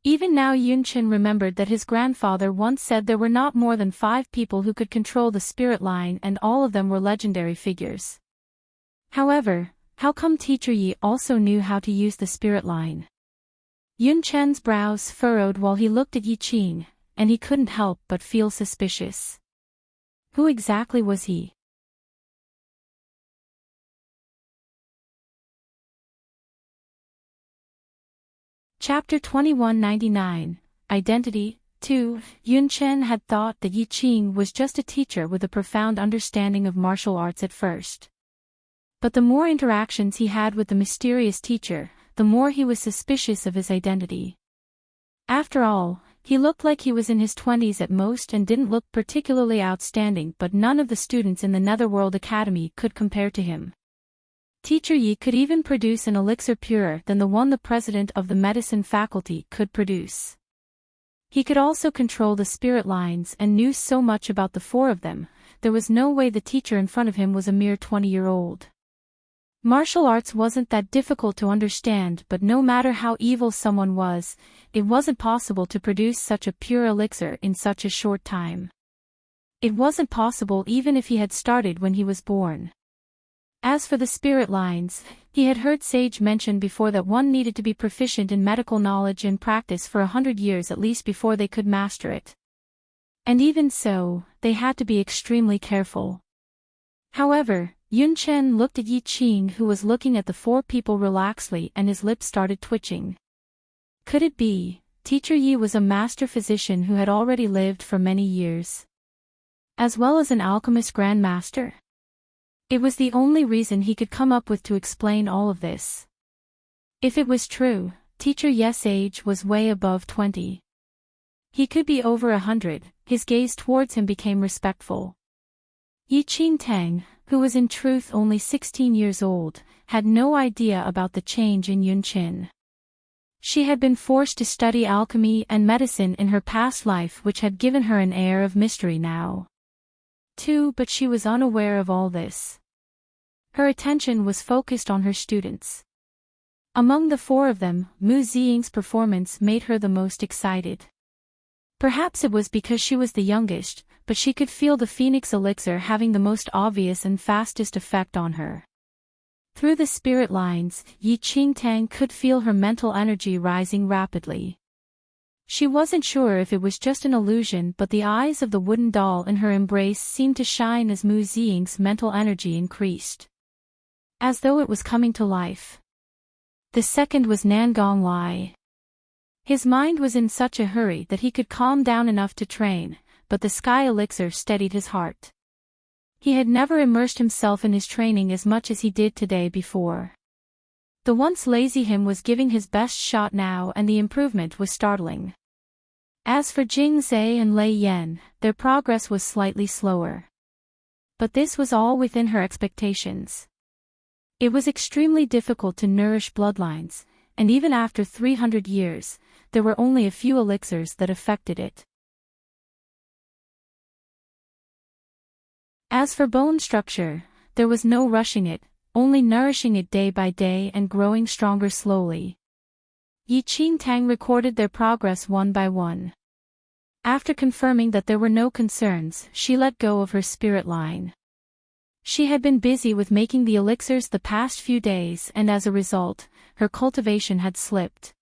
S1: Even now Yun Chen remembered that his grandfather once said there were not more than 5 people who could control the spirit line, and all of them were legendary figures. However, how come Teacher Yi also knew how to use the spirit line? Yun Chen's brows furrowed while he looked at Yi Qing, and he couldn't help but feel suspicious. Who exactly was he? Chapter 2199, Identity. 2. Yun Chen had thought that Yi Qing was just a teacher with a profound understanding of martial arts at first. But the more interactions he had with the mysterious teacher, the more he was suspicious of his identity. After all, he looked like he was in his 20s at most and didn't look particularly outstanding, but none of the students in the Netherworld Academy could compare to him. Teacher Yi could even produce an elixir purer than the one the president of the medicine faculty could produce. He could also control the spirit lines and knew so much about the 4 of them, there was no way the teacher in front of him was a mere 20-year-old. Martial arts wasn't that difficult to understand, but no matter how evil someone was, it wasn't possible to produce such a pure elixir in such a short time. It wasn't possible even if he had started when he was born. As for the spirit lines, he had heard Sage mention before that one needed to be proficient in medical knowledge and practice for 100 years at least before they could master it. And even so, they had to be extremely careful. However, Yun Chen looked at Yi Qing, who was looking at the 4 people relaxedly, and his lips started twitching. Could it be, Teacher Yi was a master physician who had already lived for many years? As well as an alchemist grandmaster? It was the only reason he could come up with to explain all of this. If it was true, Teacher Yi's age was way above 20. He could be over 100, his gaze towards him became respectful. Yi Qing, who was in truth only 16 years old, had no idea about the change in Yun Chen. She had been forced to study alchemy and medicine in her past life, which had given her an air of mystery now. But she was unaware of all this. Her attention was focused on her students. Among the 4 of them, Mu Ziying's performance made her the most excited. Perhaps it was because she was the youngest, but she could feel the Phoenix elixir having the most obvious and fastest effect on her. Through the spirit lines, Yi Qing could feel her mental energy rising rapidly. She wasn't sure if it was just an illusion, but the eyes of the wooden doll in her embrace seemed to shine as Mu Ziying's mental energy increased. As though it was coming to life. The second was Nangong Lai. His mind was in such a hurry that he could calm down enough to train, but the sky elixir steadied his heart. He had never immersed himself in his training as much as he did today before. The once lazy him was giving his best shot now, and the improvement was startling. As for Jing Zhe and Lei Yan, their progress was slightly slower. But this was all within her expectations. It was extremely difficult to nourish bloodlines, and even after 300 years, there were only a few elixirs that affected it. As for bone structure, there was no rushing it, only nourishing it day by day and growing stronger slowly. Yi Qing recorded their progress one by one. After confirming that there were no concerns, she let go of her spirit line. She had been busy with making the elixirs the past few days, and as a result, her cultivation had slipped.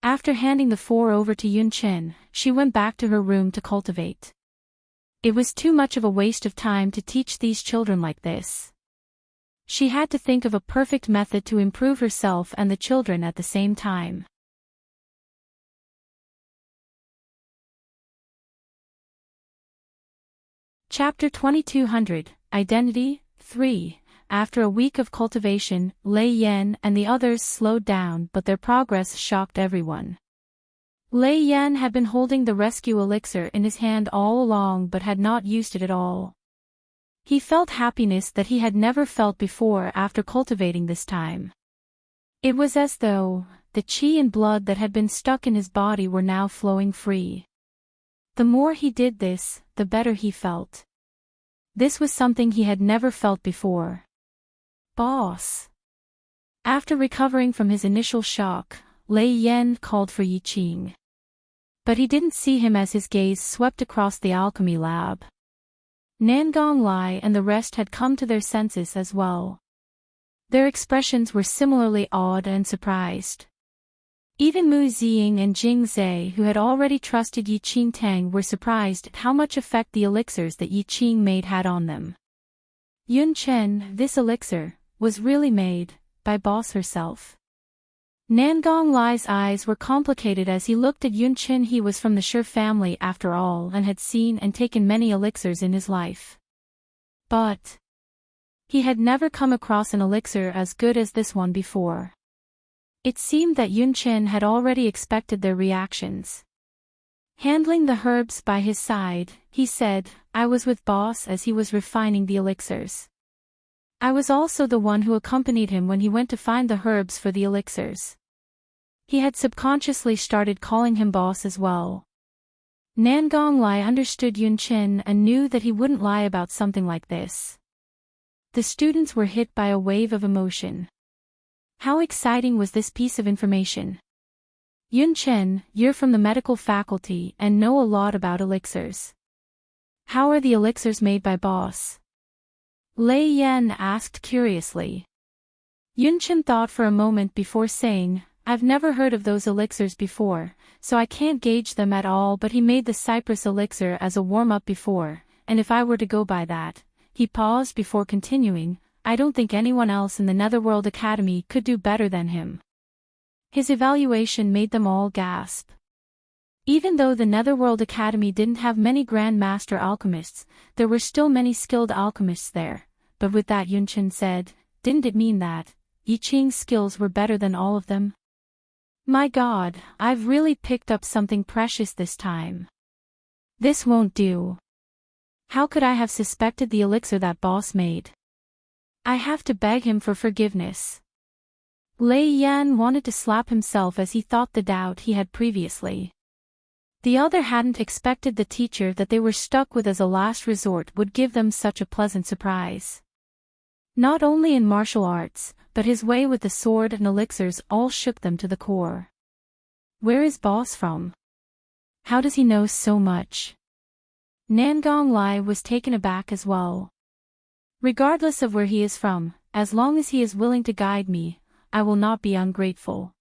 S1: After handing the 4 over to Yun Chen, she went back to her room to cultivate. It was too much of a waste of time to teach these children like this. She had to think of a perfect method to improve herself and the children at the same time. Chapter 2200, Identity, 3. After a week of cultivation, Lei Yan and the others slowed down, but their progress shocked everyone. Lei Yan had been holding the rescue elixir in his hand all along but had not used it at all. He felt happiness that he had never felt before after cultivating this time. It was as though the qi and blood that had been stuck in his body were now flowing free. The more he did this, the better he felt. This was something he had never felt before. Boss. After recovering from his initial shock, Lei Yan called for Yi Qing. But he didn't see him as his gaze swept across the alchemy lab. Nangong Lai and the rest had come to their senses as well. Their expressions were similarly awed and surprised. Even Mu Ziying and Jing Zhe, who had already trusted Yi Qing Tang, were surprised at how much effect the elixirs that Yi Qing made had on them. Yun Chen, this elixir, was really made by Boss herself. Nangong Lai's eyes were complicated as he looked at Yun Chen. He was from the Shi family after all and had seen and taken many elixirs in his life. But he had never come across an elixir as good as this one before. It seemed that Yun Chen had already expected their reactions. Handling the herbs by his side, he said, "I was with Boss as he was refining the elixirs. I was also the one who accompanied him when he went to find the herbs for the elixirs." He had subconsciously started calling him Boss as well. Nangong Lai understood Yun Chen and knew that he wouldn't lie about something like this. The students were hit by a wave of emotion. How exciting was this piece of information? Yun Chen, you're from the medical faculty and know a lot about elixirs. How are the elixirs made by Boss? Lei Yan asked curiously. Yun Chen thought for a moment before saying, "I've never heard of those elixirs before, so I can't gauge them at all, but he made the cypress elixir as a warm-up before, and if I were to go by that," he paused before continuing, "I don't think anyone else in the Netherworld Academy could do better than him." His evaluation made them all gasp. Even though the Netherworld Academy didn't have many Grand Master alchemists, there were still many skilled alchemists there, but with that, Yun Chen said, didn't it mean that Yi Qing's skills were better than all of them? My God, I've really picked up something precious this time. This won't do. How could I have suspected the elixir that Boss made? I have to beg him for forgiveness. Lei Yan wanted to slap himself as he thought the doubt he had previously. The other hadn't expected the teacher that they were stuck with as a last resort would give them such a pleasant surprise. Not only in martial arts, but his way with the sword and elixirs all shook them to the core. Where is Boss from? How does he know so much? Nangong Lai was taken aback as well. Regardless of where he is from, as long as he is willing to guide me, I will not be ungrateful.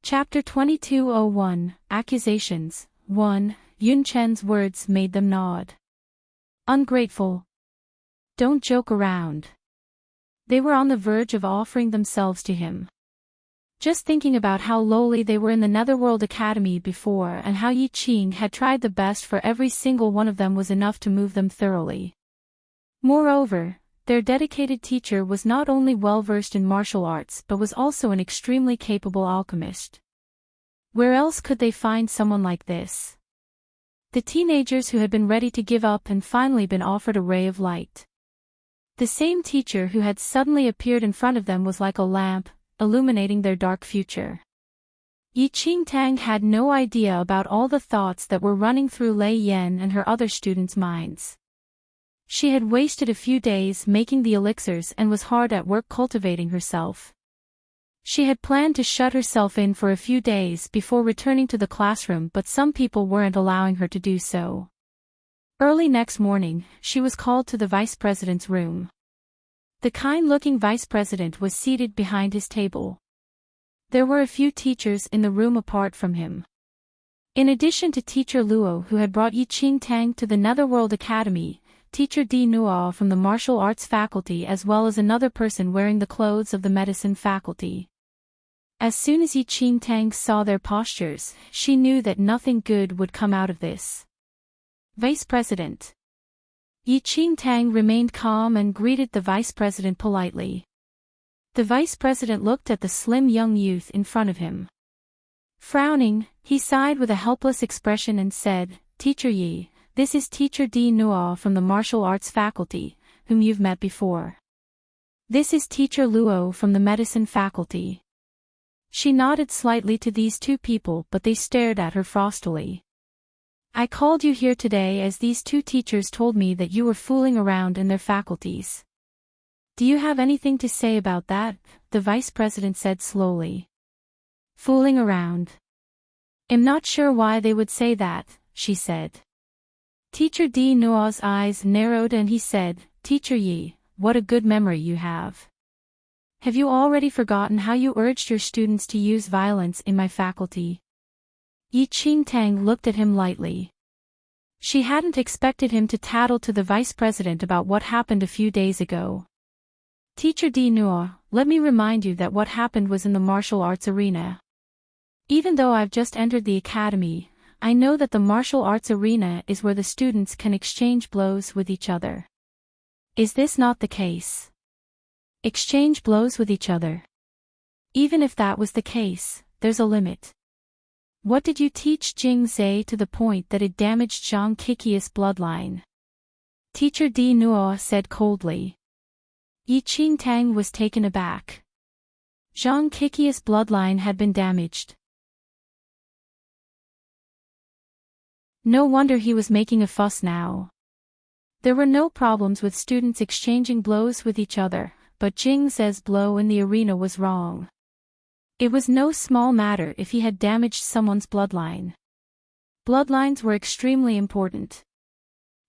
S1: Chapter 2201, Accusations, 1. Yun Chen's words made them nod. Ungrateful. Don't joke around. They were on the verge of offering themselves to him. Just thinking about how lowly they were in the Netherworld Academy before and how Yi Qing had tried the best for every single one of them was enough to move them thoroughly. Moreover, their dedicated teacher was not only well-versed in martial arts but was also an extremely capable alchemist. Where else could they find someone like this? The teenagers who had been ready to give up and finally been offered a ray of light. The same teacher who had suddenly appeared in front of them was like a lamp, illuminating their dark future. Yi Qing Tang had no idea about all the thoughts that were running through Lei Yan and her other students' minds. She had wasted a few days making the elixirs and was hard at work cultivating herself. She had planned to shut herself in for a few days before returning to the classroom, but some people weren't allowing her to do so. Early next morning, she was called to the vice president's room. The kind-looking vice president was seated behind his table. There were a few teachers in the room apart from him. In addition to Teacher Luo who had brought Yi Qingtang to the Netherworld Academy, Teacher Di Nuo from the martial arts faculty as well as another person wearing the clothes of the medicine faculty. As soon as Yi Qingtang saw their postures, she knew that nothing good would come out of this. Vice President. Yi Qingtang remained calm and greeted the Vice President politely. The Vice President looked at the slim young youth in front of him. Frowning, he sighed with a helpless expression and said, "Teacher Yi, this is Teacher Di Nuo from the martial arts faculty, whom you've met before. This is Teacher Luo from the medicine faculty." She nodded slightly to these two people but they stared at her frostily. "I called you here today as these two teachers told me that you were fooling around in their faculties. Do you have anything to say about that?" the Vice President said slowly. "Fooling around? I'm not sure why they would say that," she said. Teacher Di Nuo's eyes narrowed and he said, "Teacher Yi, what a good memory you have. Have you already forgotten how you urged your students to use violence in my faculty?" Yi Qingtang looked at him lightly. She hadn't expected him to tattle to the Vice President about what happened a few days ago. "Teacher Di Nuo, let me remind you that what happened was in the martial arts arena. Even though I've just entered the academy, I know that the martial arts arena is where the students can exchange blows with each other. Is this not the case? Exchange blows with each other? Even if that was the case, there's a limit. What did you teach Jing Zhe to the point that it damaged Zhang Qiqi's bloodline?" Teacher Di Nuo said coldly. Yi Qingtang was taken aback. Zhang Qiqi's bloodline had been damaged. No wonder he was making a fuss now. There were no problems with students exchanging blows with each other, but Jing Zhe's blow in the arena was wrong. It was no small matter if he had damaged someone's bloodline. Bloodlines were extremely important.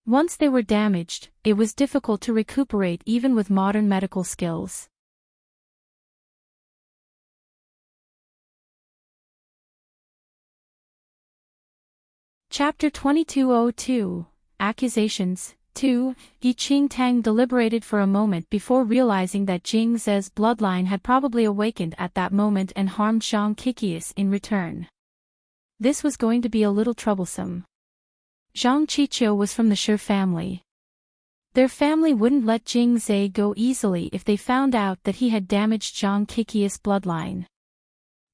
S1: Once they were damaged, it was difficult to recuperate even with modern medical skills. Chapter 2202, Accusations, 2. Yi Qingtang deliberated for a moment before realizing that Jing Zhe's bloodline had probably awakened at that moment and harmed Zhang Qiqi in return. This was going to be a little troublesome. Zhang Qiqi was from the Shi family. Their family wouldn't let Jing Zhe go easily if they found out that he had damaged Zhang Qiqi's bloodline.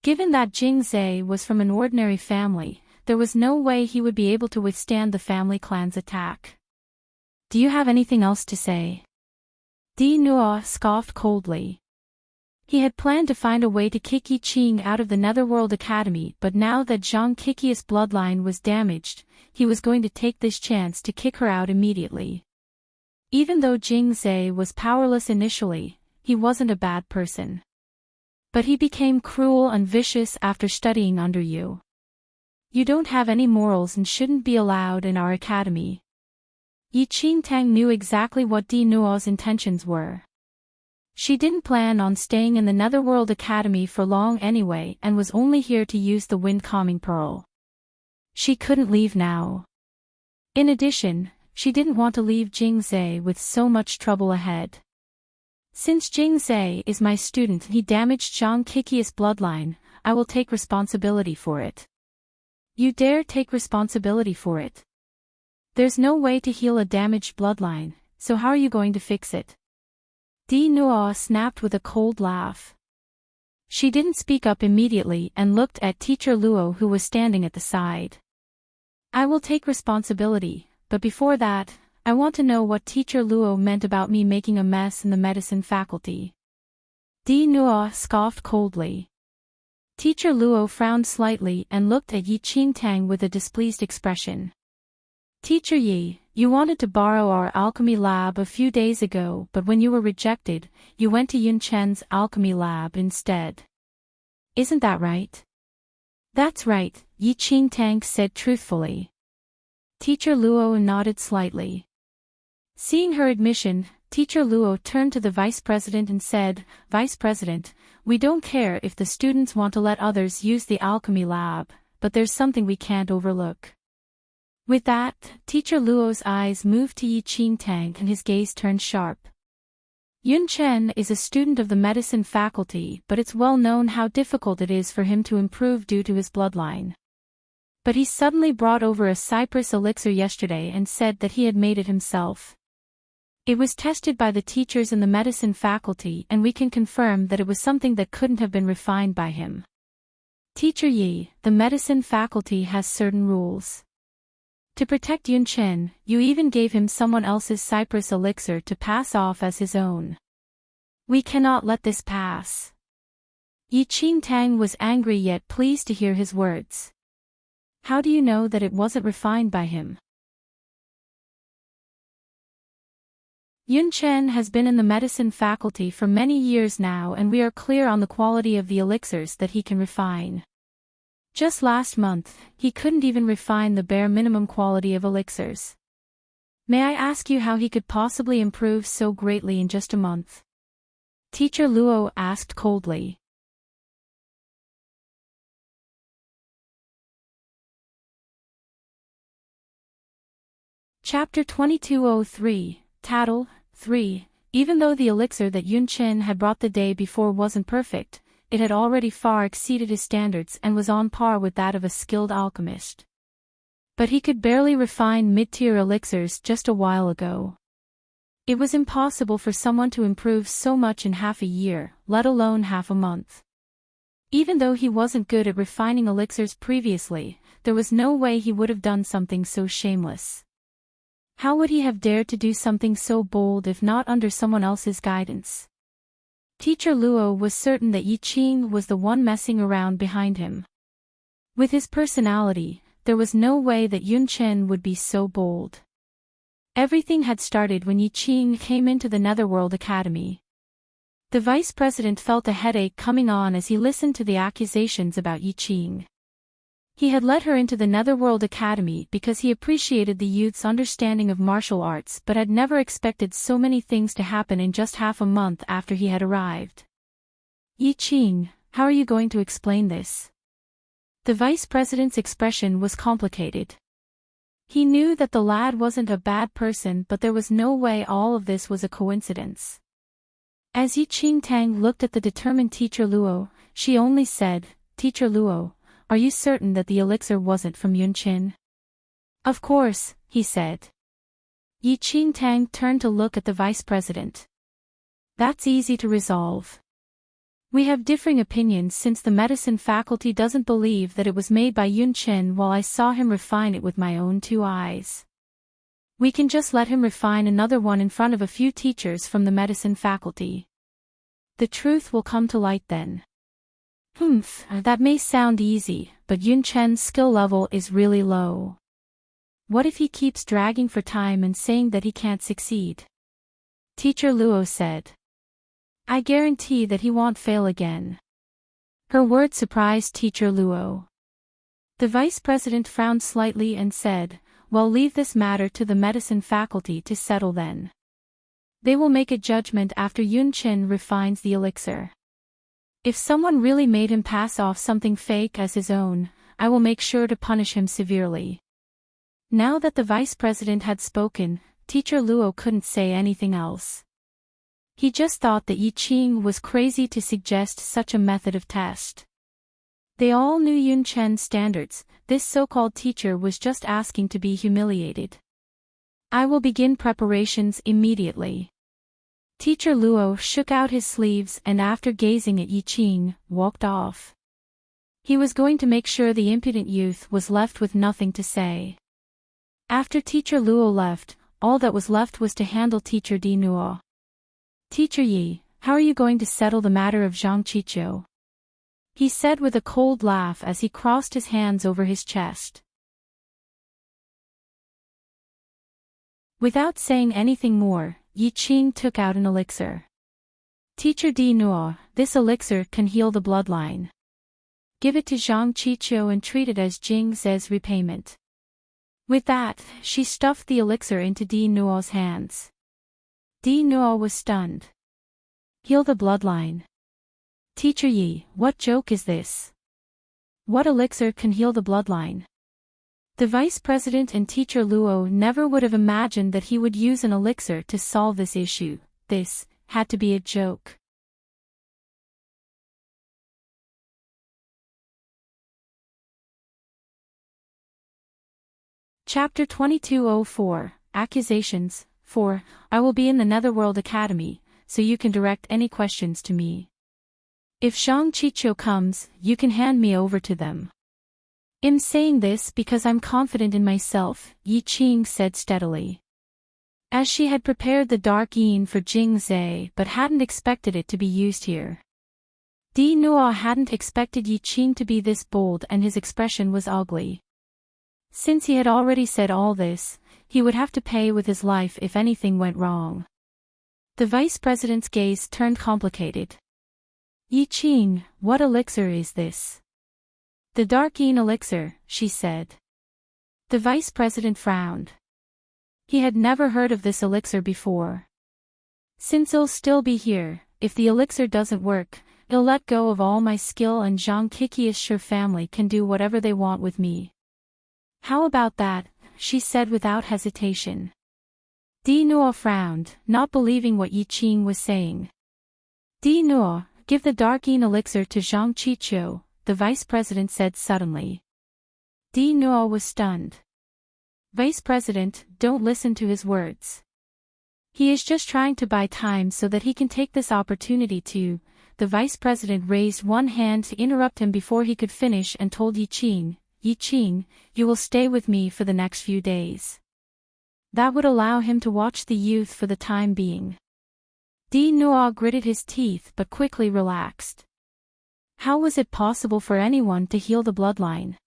S1: Given that Jing Zhe was from an ordinary family, there was no way he would be able to withstand the family clan's attack. "Do you have anything else to say?" Di Nuo scoffed coldly. He had planned to find a way to kick Yi Qing out of the Netherworld Academy, but now that Zhang Qiqi's bloodline was damaged, he was going to take this chance to kick her out immediately. Even though Jing Zhe was powerless initially, he wasn't a bad person. But he became cruel and vicious after studying under you. You don't have any morals and shouldn't be allowed in our academy. Yi Qingtang knew exactly what Di Nuo's intentions were. She didn't plan on staying in the Netherworld Academy for long anyway and was only here to use the wind calming pearl. She couldn't leave now. In addition, she didn't want to leave Jing Zhe with so much trouble ahead. "Since Jing Zhe is my student and he damaged Zhang Qiqi's bloodline, I will take responsibility for it." "You dare take responsibility for it? There's no way to heal a damaged bloodline, so how are you going to fix it?" Di Nuo snapped with a cold laugh. She didn't speak up immediately and looked at Teacher Luo who was standing at the side. "I will take responsibility, but before that, I want to know what Teacher Luo meant about me making a mess in the medicine faculty." Di Nuo scoffed coldly. Teacher Luo frowned slightly and looked at Yi Qingtang with a displeased expression. "Teacher Yi, you wanted to borrow our alchemy lab a few days ago, but when you were rejected, you went to Yun Chen's alchemy lab instead. Isn't that right?" "That's right," Yi Qingtang said truthfully. Teacher Luo nodded slightly. Seeing her admission, Teacher Luo turned to the Vice President and said, "Vice President, we don't care if the students want to let others use the alchemy lab, but there's something we can't overlook. With that, Teacher Luo's eyes moved to Yi Qingtang and his gaze turned sharp. Yun Chen is a student of the medicine faculty, but it's well known how difficult it is for him to improve due to his bloodline. But he suddenly brought over a cypress elixir yesterday and said that he had made it himself. It was tested by the teachers in the medicine faculty and we can confirm that it was something that couldn't have been refined by him. Teacher Yi, the medicine faculty has certain rules. To protect Yun Chen, you even gave him someone else's cypress elixir to pass off as his own. We cannot let this pass. Yi Qingtang was angry yet pleased to hear his words. How do you know that it wasn't refined by him? Yun Chen has been in the medicine faculty for many years now and we are clear on the quality of the elixirs that he can refine. Just last month, he couldn't even refine the bare minimum quality of elixirs. May I ask you how he could possibly improve so greatly in just a month? Teacher Luo asked coldly. Chapter 2203, Tattle, 3. Even though the elixir that Yun Chen had brought the day before wasn't perfect, it had already far exceeded his standards and was on par with that of a skilled alchemist. But he could barely refine mid-tier elixirs just a while ago. It was impossible for someone to improve so much in half a year, let alone half a month. Even though he wasn't good at refining elixirs previously, there was no way he would have done something so shameless. How would he have dared to do something so bold if not under someone else's guidance? Teacher Luo was certain that Yi Qing was the one messing around behind him. With his personality, there was no way that Yun Chen would be so bold. Everything had started when Yi Qing came into the Netherworld Academy. The vice president felt a headache coming on as he listened to the accusations about Yi Qing. He had let her into the Netherworld Academy because he appreciated the youth's understanding of martial arts but had never expected so many things to happen in just half a month after he had arrived. Yi Qing, how are you going to explain this? The vice president's expression was complicated. He knew that the lad wasn't a bad person but there was no way all of this was a coincidence. As Yi Qingtang looked at the determined Teacher Luo, she only said, Teacher Luo, are you certain that the elixir wasn't from Yun Chen? Of course, he said. Yi Qingtang turned to look at the vice president. That's easy to resolve. We have differing opinions since the medicine faculty doesn't believe that it was made by Yun Chen while I saw him refine it with my own two eyes. We can just let him refine another one in front of a few teachers from the medicine faculty. The truth will come to light then. That may sound easy, but Yun Chen's skill level is really low. What if he keeps dragging for time and saying that he can't succeed? Teacher Luo said. I guarantee that he won't fail again. Her words surprised Teacher Luo. The vice president frowned slightly and said, well, leave this matter to the medicine faculty to settle then. They will make a judgment after Yun Chen refines the elixir. If someone really made him pass off something fake as his own, I will make sure to punish him severely. Now that the vice president had spoken, Teacher Luo couldn't say anything else. He just thought that Yi Qing was crazy to suggest such a method of test. They all knew Yun Chen's standards, this so-called teacher was just asking to be humiliated. I will begin preparations immediately. Teacher Luo shook out his sleeves and after gazing at Yi Qing, walked off. He was going to make sure the impudent youth was left with nothing to say. After Teacher Luo left, all that was left was to handle Teacher Di Nuo. Teacher Yi, how are you going to settle the matter of Zhang Qiqiu? He said with a cold laugh as he crossed his hands over his chest. Without saying anything more, Yi Qing took out an elixir. Teacher Di Nuo, this elixir can heal the bloodline. Give it to Zhang Qiqiu and treat it as Jing Ze's repayment. With that, she stuffed the elixir into Di Nuo's hands. Di Nuo was stunned. Heal the bloodline. Teacher Yi, what joke is this? What elixir can heal the bloodline? The vice president and teacher Luo never would have imagined that he would use an elixir to solve this issue. This had to be a joke. Chapter 2204, Accusations. 4. I will be in the Netherworld Academy, so you can direct any questions to me. If Zhang Qiqiu comes, you can hand me over to them. I'm saying this because I'm confident in myself, Yi Qing said steadily. As she had prepared the dark yin for Jing Zhe but hadn't expected it to be used here. Di Nuo hadn't expected Yi Qing to be this bold, and his expression was ugly. Since he had already said all this, he would have to pay with his life if anything went wrong. The vice president's gaze turned complicated. Yi Qing, what elixir is this? The dark yin elixir, she said. The vice president frowned. He had never heard of this elixir before. Since I'll still be here, if the elixir doesn't work, I'll let go of all my skill and Zhang Qiqiu's sure family can do whatever they want with me. How about that? She said without hesitation. Di Nuo frowned, not believing what Yi Qing was saying. Di Nuo, give the dark yin elixir to Zhang Qiqiu, the vice president said suddenly. Di Nuo was stunned. Vice president, don't listen to his words. He is just trying to buy time so that he can take this opportunity to. The vice president raised one hand to interrupt him before he could finish and told Yi Qing, Yi Qing, you will stay with me for the next few days. That would allow him to watch the youth for the time being. Di Nuo gritted his teeth but quickly relaxed. How was it possible for anyone to heal the bloodline?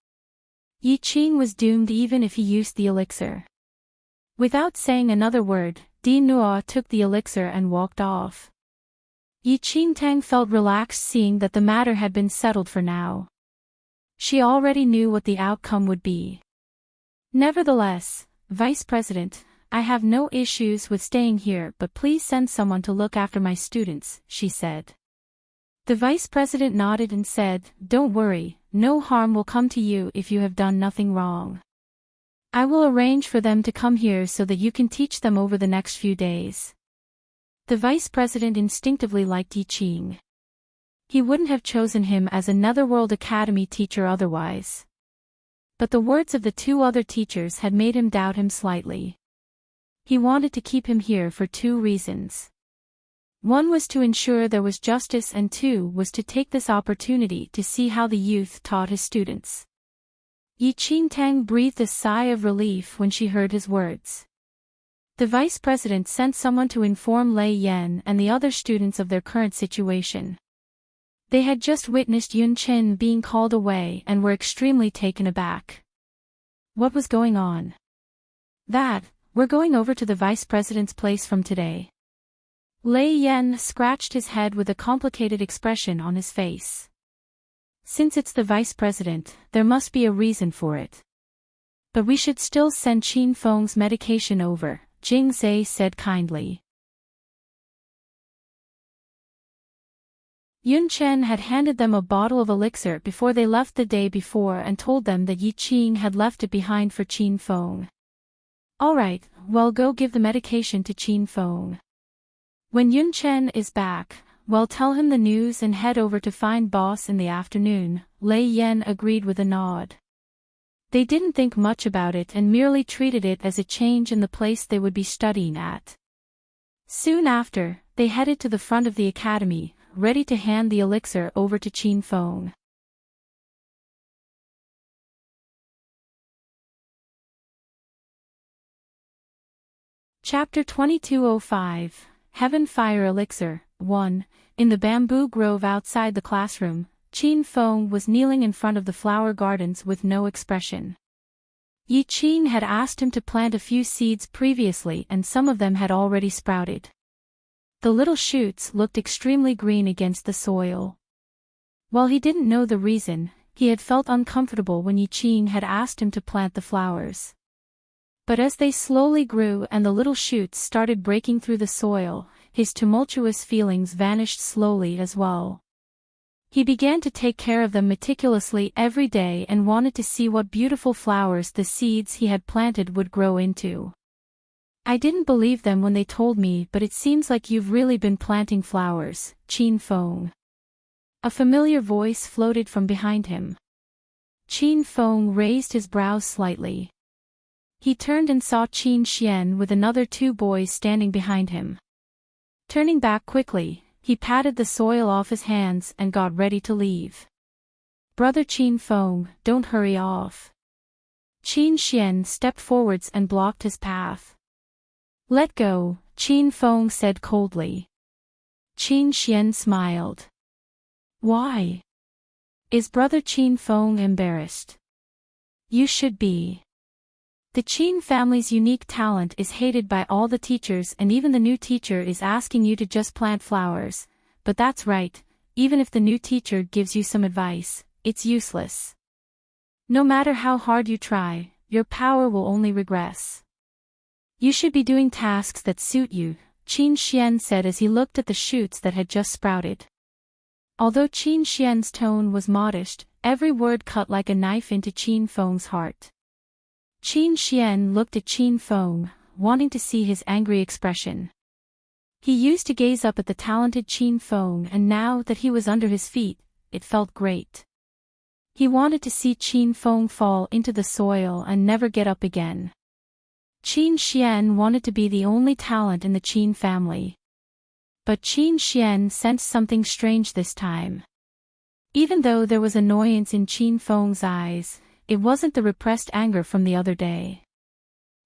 S1: Yi Qing was doomed even if he used the elixir. Without saying another word, Di Nuo took the elixir and walked off. Yi Qingtang felt relaxed seeing that the matter had been settled for now. She already knew what the outcome would be. Nevertheless, Vice President, I have no issues with staying here, but please send someone to look after my students, she said. The Vice President nodded and said, Don't worry, no harm will come to you if you have done nothing wrong. I will arrange for them to come here so that you can teach them over the next few days. The Vice President instinctively liked Yi Qing. He wouldn't have chosen him as a Netherworld Academy teacher otherwise. But the words of the two other teachers had made him doubt him slightly. He wanted to keep him here for two reasons. One was to ensure there was justice, and two was to take this opportunity to see how the youth taught his students. Yi Qingtang breathed a sigh of relief when she heard his words. The vice president sent someone to inform Lei Yan and the other students of their current situation. They had just witnessed Yun Chen being called away and were extremely taken aback. What was going on? We're going over to the vice president's place from today. Lei Yan scratched his head with a complicated expression on his face. Since it's the vice president, there must be a reason for it. But we should still send Qin Feng's medication over, Jing Zhe said kindly. Yun Chen had handed them a bottle of elixir before they left the day before and told them that Yi Qing had left it behind for Qin Feng. Alright, well, go give the medication to Qin Feng. When Yun Chen is back, well, tell him the news and head over to find boss in the afternoon, Lei Yan agreed with a nod. They didn't think much about it and merely treated it as a change in the place they would be studying at. Soon after, they headed to the front of the academy, ready to hand the elixir over to Qin Feng. Chapter 2205, Heaven Fire Elixir. 1. In the bamboo grove outside the classroom, Qin Feng was kneeling in front of the flower gardens with no expression. Yi Qing had asked him to plant a few seeds previously and some of them had already sprouted. The little shoots looked extremely green against the soil. While he didn't know the reason, he had felt uncomfortable when Yi Qing had asked him to plant the flowers. But as they slowly grew and the little shoots started breaking through the soil, his tumultuous feelings vanished slowly as well. He began to take care of them meticulously every day and wanted to see what beautiful flowers the seeds he had planted would grow into. I didn't believe them when they told me, but it seems like you've really been planting flowers, Qin Feng. A familiar voice floated from behind him. Qin Feng raised his brows slightly. He turned and saw Qin Xian with another 2 boys standing behind him. Turning back quickly, he patted the soil off his hands and got ready to leave. Brother Qin Feng, don't hurry off. Qin Xian stepped forwards and blocked his path. Let go, Qin Feng said coldly. Qin Xian smiled. Why? Is Brother Qin Feng embarrassed? You should be. The Qin family's unique talent is hated by all the teachers, and even the new teacher is asking you to just plant flowers, but that's right, even if the new teacher gives you some advice, it's useless. No matter how hard you try, your power will only regress. You should be doing tasks that suit you, Qin Xian said as he looked at the shoots that had just sprouted. Although Qin Xian's tone was modest, every word cut like a knife into Qin Feng's heart. Qin Xian looked at Qin Feng, wanting to see his angry expression. He used to gaze up at the talented Qin Feng, and now that he was under his feet, it felt great. He wanted to see Qin Feng fall into the soil and never get up again. Qin Xian wanted to be the only talent in the Qin family. But Qin Xian sensed something strange this time. Even though there was annoyance in Qin Feng's eyes, it wasn't the repressed anger from the other day.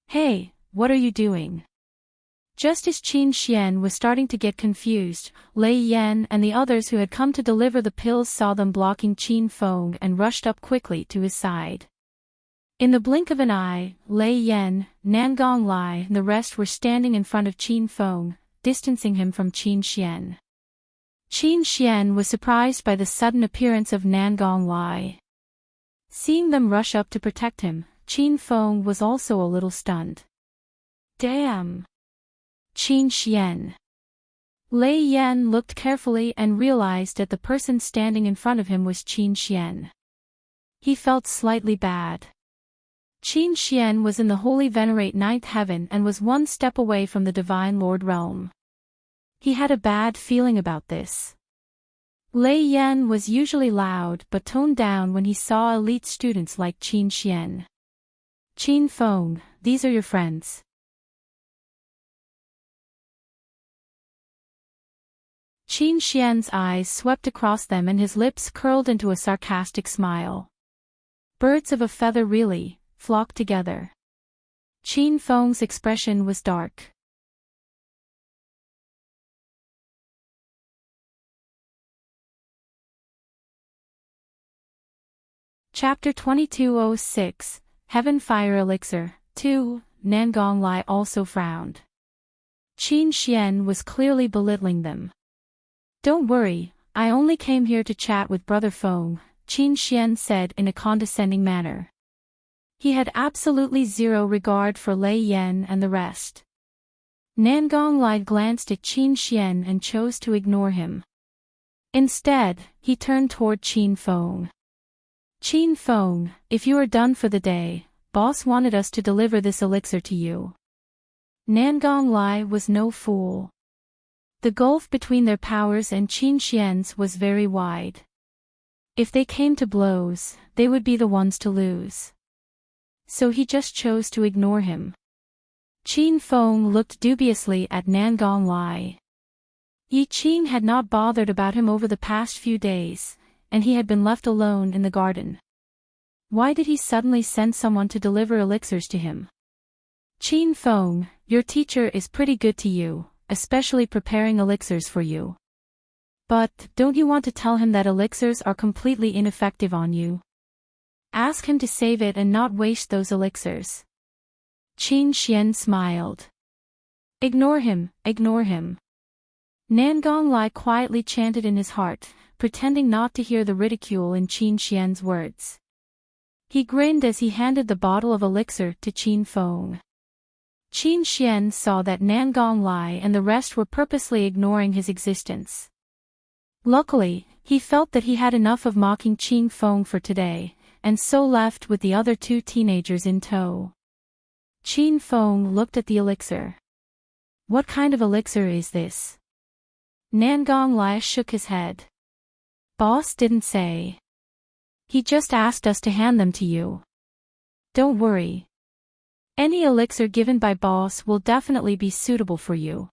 S1: Hey, what are you doing? Just as Qin Xian was starting to get confused, Lei Yan and the others who had come to deliver the pills saw them blocking Qin Feng and rushed up quickly to his side. In the blink of an eye, Lei Yan, Nangong Lai and the rest were standing in front of Qin Feng, distancing him from Qin Xian. Qin Xian was surprised by the sudden appearance of Nangong Lai. Seeing them rush up to protect him, Qin Feng was also a little stunned. Damn! Qin Xian. Lei Yan looked carefully and realized that the person standing in front of him was Qin Xian. He felt slightly bad. Qin Xian was in the holy venerate ninth heaven and was one step away from the divine Lord realm. He had a bad feeling about this. Lei Yan was usually loud but toned down when he saw elite students like Qin Xian. Qin Feng, these are your friends. Qin Xian's eyes swept across them and his lips curled into a sarcastic smile. Birds of a feather really, flock together. Qin Feng's expression was dark. Chapter 2206, Heaven Fire Elixir, 2, Nangong Lai also frowned. Qin Xian was clearly belittling them. Don't worry, I only came here to chat with Brother Feng, Qin Xian said in a condescending manner. He had absolutely zero regard for Lei Yan and the rest. Nangong Lai glanced at Qin Xian and chose to ignore him. Instead, he turned toward Qin Feng. Qin Feng, if you are done for the day, boss wanted us to deliver this elixir to you. Nangong Lai was no fool. The gulf between their powers and Qin Xian's was very wide. If they came to blows, they would be the ones to lose. So he just chose to ignore him. Qin Feng looked dubiously at Nangong Lai. Yi Qing had not bothered about him over the past few days, and he had been left alone in the garden. Why did he suddenly send someone to deliver elixirs to him? Qin Feng, your teacher is pretty good to you, especially preparing elixirs for you. But, don't you want to tell him that elixirs are completely ineffective on you? Ask him to save it and not waste those elixirs. Qin Xian smiled. Ignore him, ignore him. Nangong Lai quietly chanted in his heart, pretending not to hear the ridicule in Qin Xian's words. He grinned as he handed the bottle of elixir to Qin Feng. Qin Xian saw that Nangong Lai and the rest were purposely ignoring his existence. Luckily, He felt that he had enough of mocking Qin Feng for today, and so left with the other two teenagers in tow. Qin Feng looked at the elixir. What kind of elixir is this? Nangong Lai shook his head. Boss didn't say. He just asked us to hand them to you. Don't worry. Any elixir given by boss will definitely be suitable for you.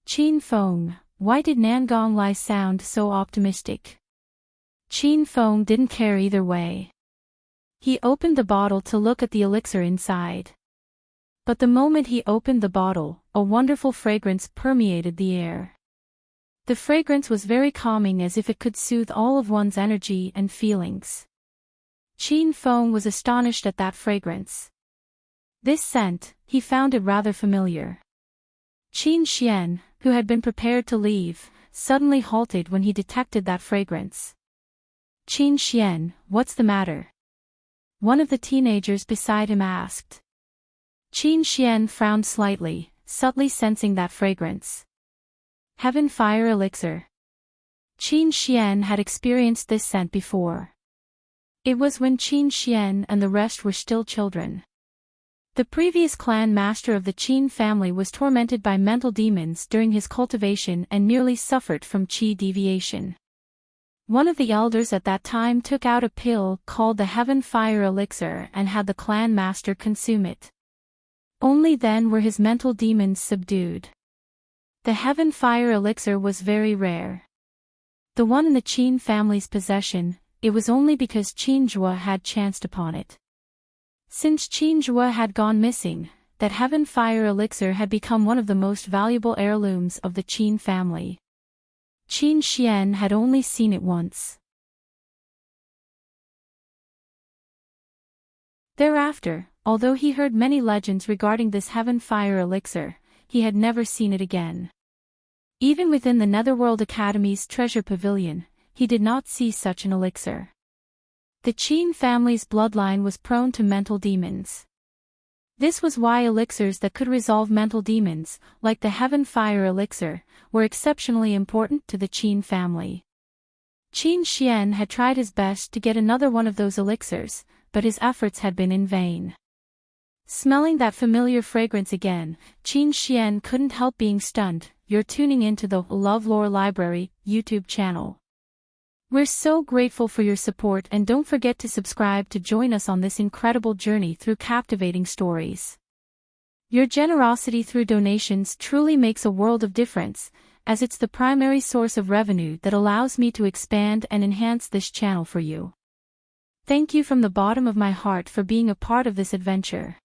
S1: Qin Feng, why did Nangong Lai sound so optimistic? Qin Feng didn't care either way. He opened the bottle to look at the elixir inside. But the moment he opened the bottle, a wonderful fragrance permeated the air. The fragrance was very calming, as if it could soothe all of one's energy and feelings. Qin Feng was astonished at that fragrance. This scent, he found it rather familiar. Qin Xian, who had been prepared to leave, suddenly halted when he detected that fragrance. Qin Xian, what's the matter? One of the teenagers beside him asked. Qin Xian frowned slightly, subtly sensing that fragrance. Heaven Fire Elixir. Qin Xian had experienced this scent before. It was when Qin Xian and the rest were still children. The previous clan master of the Qin family was tormented by mental demons during his cultivation and nearly suffered from qi deviation. One of the elders at that time took out a pill called the Heaven Fire Elixir and had the clan master consume it. Only then were his mental demons subdued. The Heaven Fire Elixir was very rare. The one in the Qin family's possession, it was only because Qin Zhua had chanced upon it. Since Qin Zhua had gone missing, that Heaven Fire Elixir had become one of the most valuable heirlooms of the Qin family. Qin Xian had only seen it once. Thereafter, although he heard many legends regarding this Heaven Fire Elixir, he had never seen it again. Even within the Netherworld Academy's treasure pavilion, he did not see such an elixir. The Qin family's bloodline was prone to mental demons. This was why elixirs that could resolve mental demons, like the Heaven Fire Elixir, were exceptionally important to the Qin family. Qin Xian had tried his best to get another one of those elixirs, but his efforts had been in vain. Smelling that familiar fragrance again, Qin Xian couldn't help being stunned. You're tuning into the LoveLore Library YouTube channel. We're so grateful for your support, and don't forget to subscribe to join us on this incredible journey through captivating stories. Your generosity through donations truly makes a world of difference, as it's the primary source of revenue that allows me to expand and enhance this channel for you. Thank you from the bottom of my heart for being a part of this adventure.